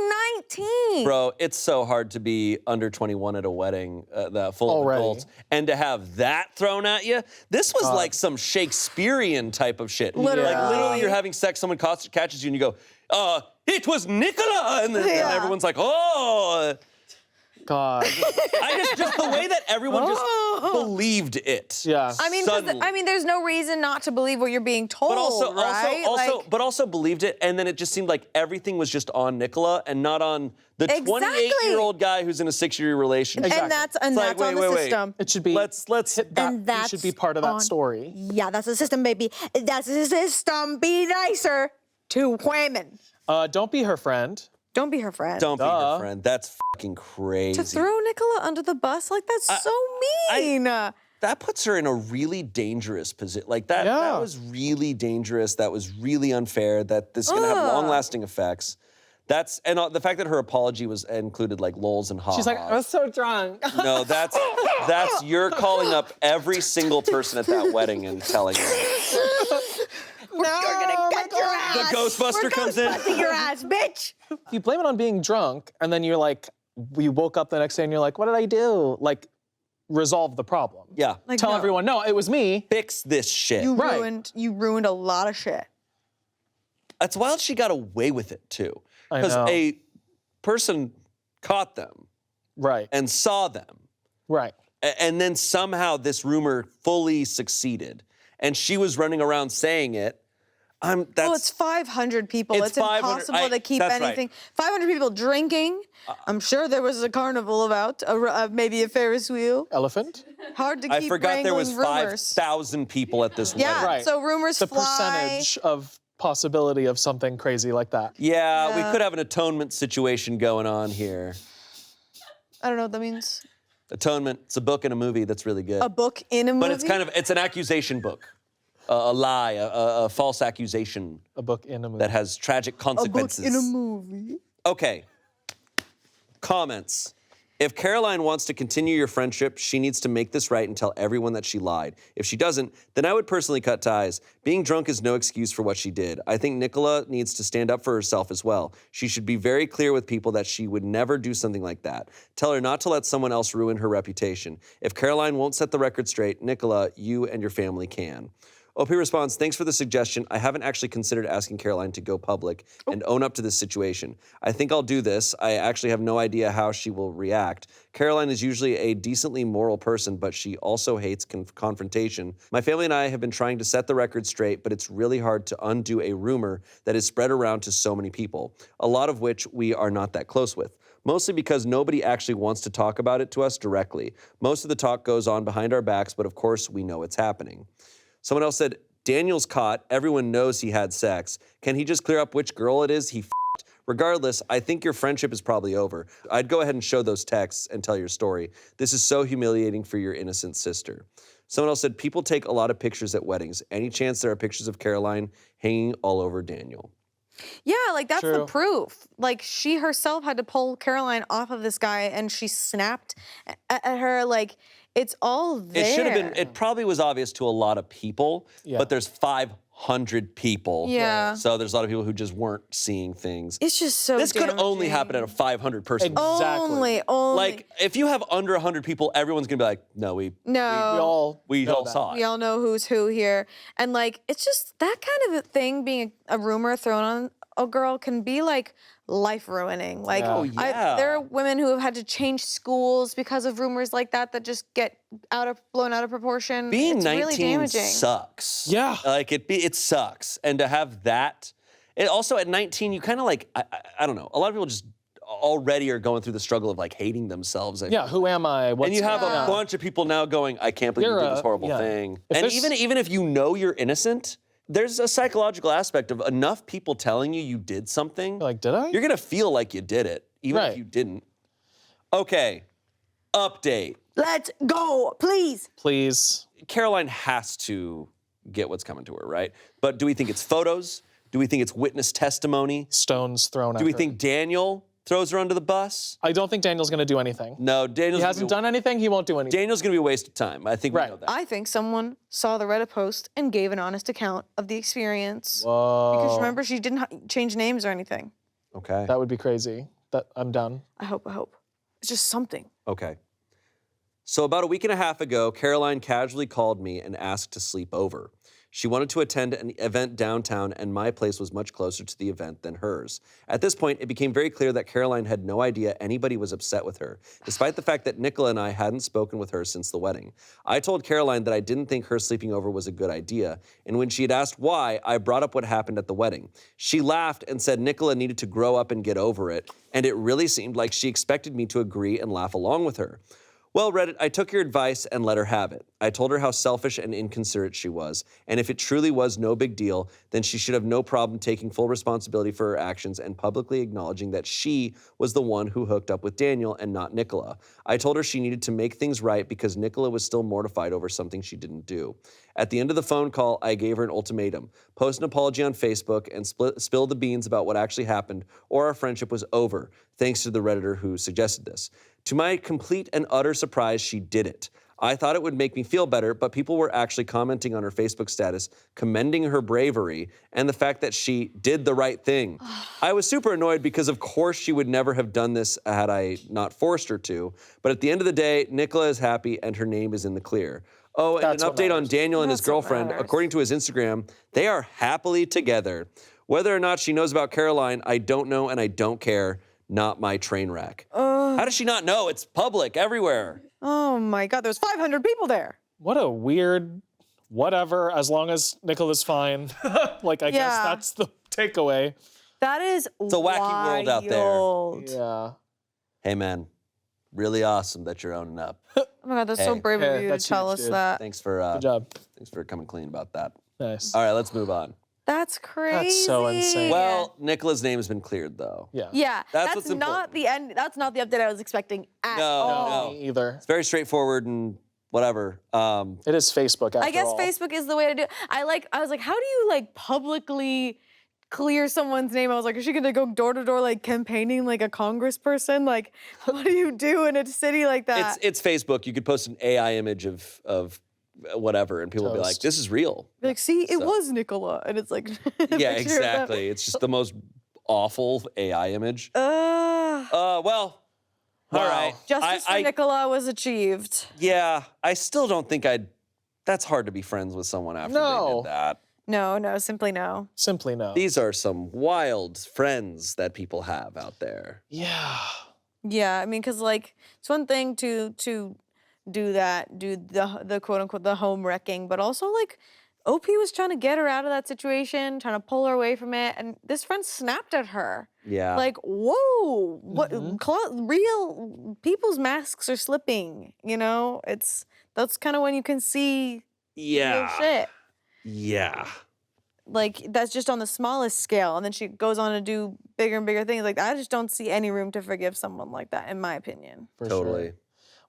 19. Bro, it's so hard to be under 21 at a wedding that full of adults. And to have that thrown at you, this was like some Shakespearean type of shit. Literally. Like literally you're having sex, someone catches you and you go, it was Nicola! And then and everyone's like, oh. God. Just the way that everyone just believed it. Yeah. I mean, there's no reason not to believe what you're being told, right? But also believed it, and then it just seemed like everything was just on Nicola and not on the 28-year-old guy who's in a 6-year relationship. And that's on the system. It should be. Let's hit that. And that should be part of that story. Yeah, that's the system, baby. That's the system. Be nicer to women. Don't be her friend. Don't be her friend. Don't be her friend. That's fucking crazy. To throw Nicola under the bus, that's so mean. That puts her in a really dangerous position. That was really dangerous. That was really unfair. That this is gonna have long-lasting effects. And the fact that her apology was included lols and ha-has. She's like, I was so drunk. No, that's you're calling up every single person at that wedding and telling them. We're gonna get your ass. The Ghostbuster comes in. We're your ass, bitch. If you blame it on being drunk, and then you're like, you woke up the next day and you're like, what did I do? Resolve the problem. Yeah. Tell everyone, no, it was me. Fix this shit. You ruined a lot of shit. It's wild she got away with it, too. I Because know. a person caught them Right. and saw them. Right. And then somehow this rumor fully succeeded. And she was running around saying it. Well, it's 500 people. It's It's 500 impossible to keep that's right. anything. 500 people drinking. I'm sure there was a carnival about, maybe a Ferris wheel. Elephant? Hard to I keep forgot there was wrangling rumors. 5,000 people at this Yeah, wedding. Right. so rumors The fly. percentage of possibility of something crazy like that. Yeah, we could have an atonement situation going on here. I don't know what that means. Atonement, it's a book and a movie that's really good. A book in a movie? But it's an accusation book. A lie, a false accusation A book in a movie. that has tragic a book consequences. in a movie. Okay. Comments. If Caroline wants to continue your friendship, she needs to make this right and tell everyone that she lied. If she doesn't, then I would personally cut ties. Being drunk is no excuse for what she did. I think Nicola needs to stand up for herself as well. She should be very clear with people that she would never do something like that. Tell her not to let someone else ruin her reputation. If Caroline won't set the record straight, Nicola, you and your family can. OP responds, thanks for the suggestion. I haven't actually considered asking Caroline to go public and own up to this situation. I think I'll do this. I actually have no idea how she will react. Caroline is usually a decently moral person, but she also hates confrontation. My family and I have been trying to set the record straight, but it's really hard to undo a rumor that is spread around to so many people, a lot of which we are not that close with. Mostly because nobody actually wants to talk about it to us directly. Most of the talk goes on behind our backs, but of course we know it's happening. Someone else said, Daniel's caught. Everyone knows he had sex. Can he just clear up which girl it is he f***ed? Regardless, I think your friendship is probably over. I'd go ahead and show those texts and tell your story. This is so humiliating for your innocent sister. Someone else said, people take a lot of pictures at weddings. Any chance there are pictures of Caroline hanging all over Daniel? Yeah, like that's the True. proof. Like she herself had to pull Caroline off of this guy and she snapped at her. Like it's all there. It should have been, it probably was obvious to a lot of people, Yeah. but there's 500 people. Yeah. So there's a lot of people who just weren't seeing things. It's just so This could only damaging. happen at a 500 person. Exactly. Only. Like, if you have under 100 people, everyone's gonna be like, no, we We no. all know that. saw it. We all know who's who here. And like, it's just that kind of a thing being a rumor thrown on a girl can be like life ruining. Like, Yeah. Oh, yeah. there are women who have had to change schools because of rumors like that that just get blown out of proportion. Being it's 19 really damaging. sucks. Yeah. Like, it sucks. And to have that, it also at 19, you kind of like, I don't know, a lot of people just already are going through the struggle of like hating themselves. Yeah, who am I? What's And you have going a on? bunch of people now going, I can't believe You're you did this horrible yeah. thing. If And there's- even if you know you're innocent, there's a psychological aspect of enough people telling you did something. Like, did I? You're gonna feel like you did it, even if Right. you didn't. Okay, update. Let's go, please. Please. Caroline has to get what's coming to her, right? But do we think it's photos? Do we think it's witness testimony? Stones thrown at Do we her. think Daniel throws her under the bus? I don't think Daniel's going to do anything. No, Daniel's He hasn't done anything, he won't do anything. Daniel's gonna be a waste of time. I think we Right. know that. I think someone saw the Reddit post and gave an honest account of the experience. Whoa. Because remember, she didn't change names or anything. Okay. That would be crazy. I'm done. I hope. It's just something. Okay. So about a week and a half ago, Caroline casually called me and asked to sleep over. She wanted to attend an event downtown, and my place was much closer to the event than hers. At this point, it became very clear that Caroline had no idea anybody was upset with her, despite the fact that Nicola and I hadn't spoken with her since the wedding. I told Caroline that I didn't think her sleeping over was a good idea, and when she had asked why, I brought up what happened at the wedding. She laughed and said Nicola needed to grow up and get over it, and it really seemed like she expected me to agree and laugh along with her. Well, Reddit, I took your advice and let her have it. I told her how selfish and inconsiderate she was, and if it truly was no big deal, then she should have no problem taking full responsibility for her actions and publicly acknowledging that she was the one who hooked up with Daniel and not Nicola. I told her she needed to make things right because Nicola was still mortified over something she didn't do. At the end of the phone call, I gave her an ultimatum. Post an apology on Facebook and spill the beans about what actually happened, or our friendship was over, thanks to the Redditor who suggested this. To my complete and utter surprise, she did it. I thought it would make me feel better, but people were actually commenting on her Facebook status, commending her bravery and the fact that she did the right thing. I was super annoyed because of course she would never have done this had I not forced her to. But at the end of the day, Nicola is happy and her name is in the clear. Oh, and That's an what update on matters. Daniel and his That's what girlfriend. matters. According to his Instagram, they are happily together. Whether or not she knows about Caroline, I don't know and I don't care. Not my train wreck. How does she not know? It's public everywhere. Oh my God, there's 500 people there. What a weird whatever, as long as Nicola's fine. Like, I guess that's the takeaway. That is It's a wacky world out there. Yeah. Hey, man. Really awesome that you're owning up. Oh my God, that's so Hey. brave of you to That's tell huge, us dude. that. Thanks for Good job. thanks for coming clean about that. Nice. All right, let's move on. That's crazy. That's so insane. Well, Nicola's name has been cleared, though. Yeah. Yeah, That's that's what's not the end. That's not the update I was expecting at No, all. no. Me either. It's very straightforward and whatever. It is Facebook after I guess all. Facebook is the way to do it. I was like, how do you like publicly clear someone's name? I was like, is she gonna go door to door like campaigning like a congressperson? Like, what do you do in a city like that? It's Facebook. You could post an AI image of whatever, and people will be like, Toast. "This is real." Be like, see, it So- was Nicola, and it's like, a picture Yeah, of them. exactly. It's just the most awful AI image. Ugh. Well, all Wow. right. Justice for Nicola was achieved. Yeah, I still don't think I'd. That's hard to be friends with someone after they No. did that. No, simply no. Simply no. These are some wild friends that people have out there. Yeah. Yeah, I mean, because like it's one thing to do the quote unquote the home wrecking, but also like OP was trying to get her out of that situation, trying to pull her away from it, and this friend snapped at her. Yeah. Like, whoa, what? Real people's masks are slipping. You know, that's kind of when you can see real yeah. shit. Yeah. Like that's just on the smallest scale, and then she goes on to do bigger and bigger things. Like I just don't see any room to forgive someone like that, in my opinion. For Totally. Sure.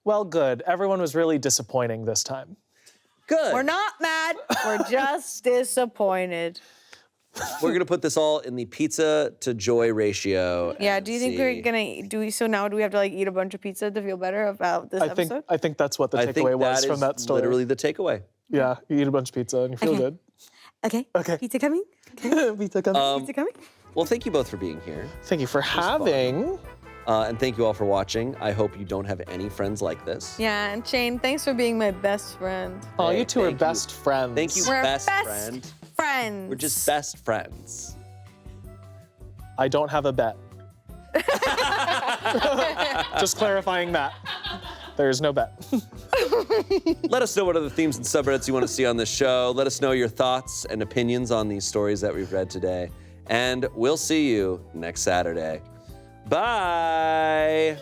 Well, good. Everyone was really disappointing this time. Good. We're not mad. We're just disappointed. We're gonna put this all in the pizza to joy ratio. Yeah. and Do you think see. we're gonna do? So now do we have to like eat a bunch of pizza to feel better about this episode? I think that's what the I think takeaway was that from is that story. literally the takeaway. Yeah, you eat a bunch of pizza and you feel Okay. good. Okay. Okay. Pizza coming. Pizza coming. Pizza coming. Well, thank you both for being here. Thank you for fun. having. And thank you all for watching. I hope you don't have any friends like this. Yeah. And Shane, thanks for being my best friend. Oh, Hey, you two are thank you. best friends. Thank you, We're best best friend. friends. We're just best friends. I don't have a bet. Just clarifying that. There's no bet. Let us know what other themes and subreddits you want to see on this show. Let us know your thoughts and opinions on these stories that we've read today. And we'll see you next Saturday. Bye.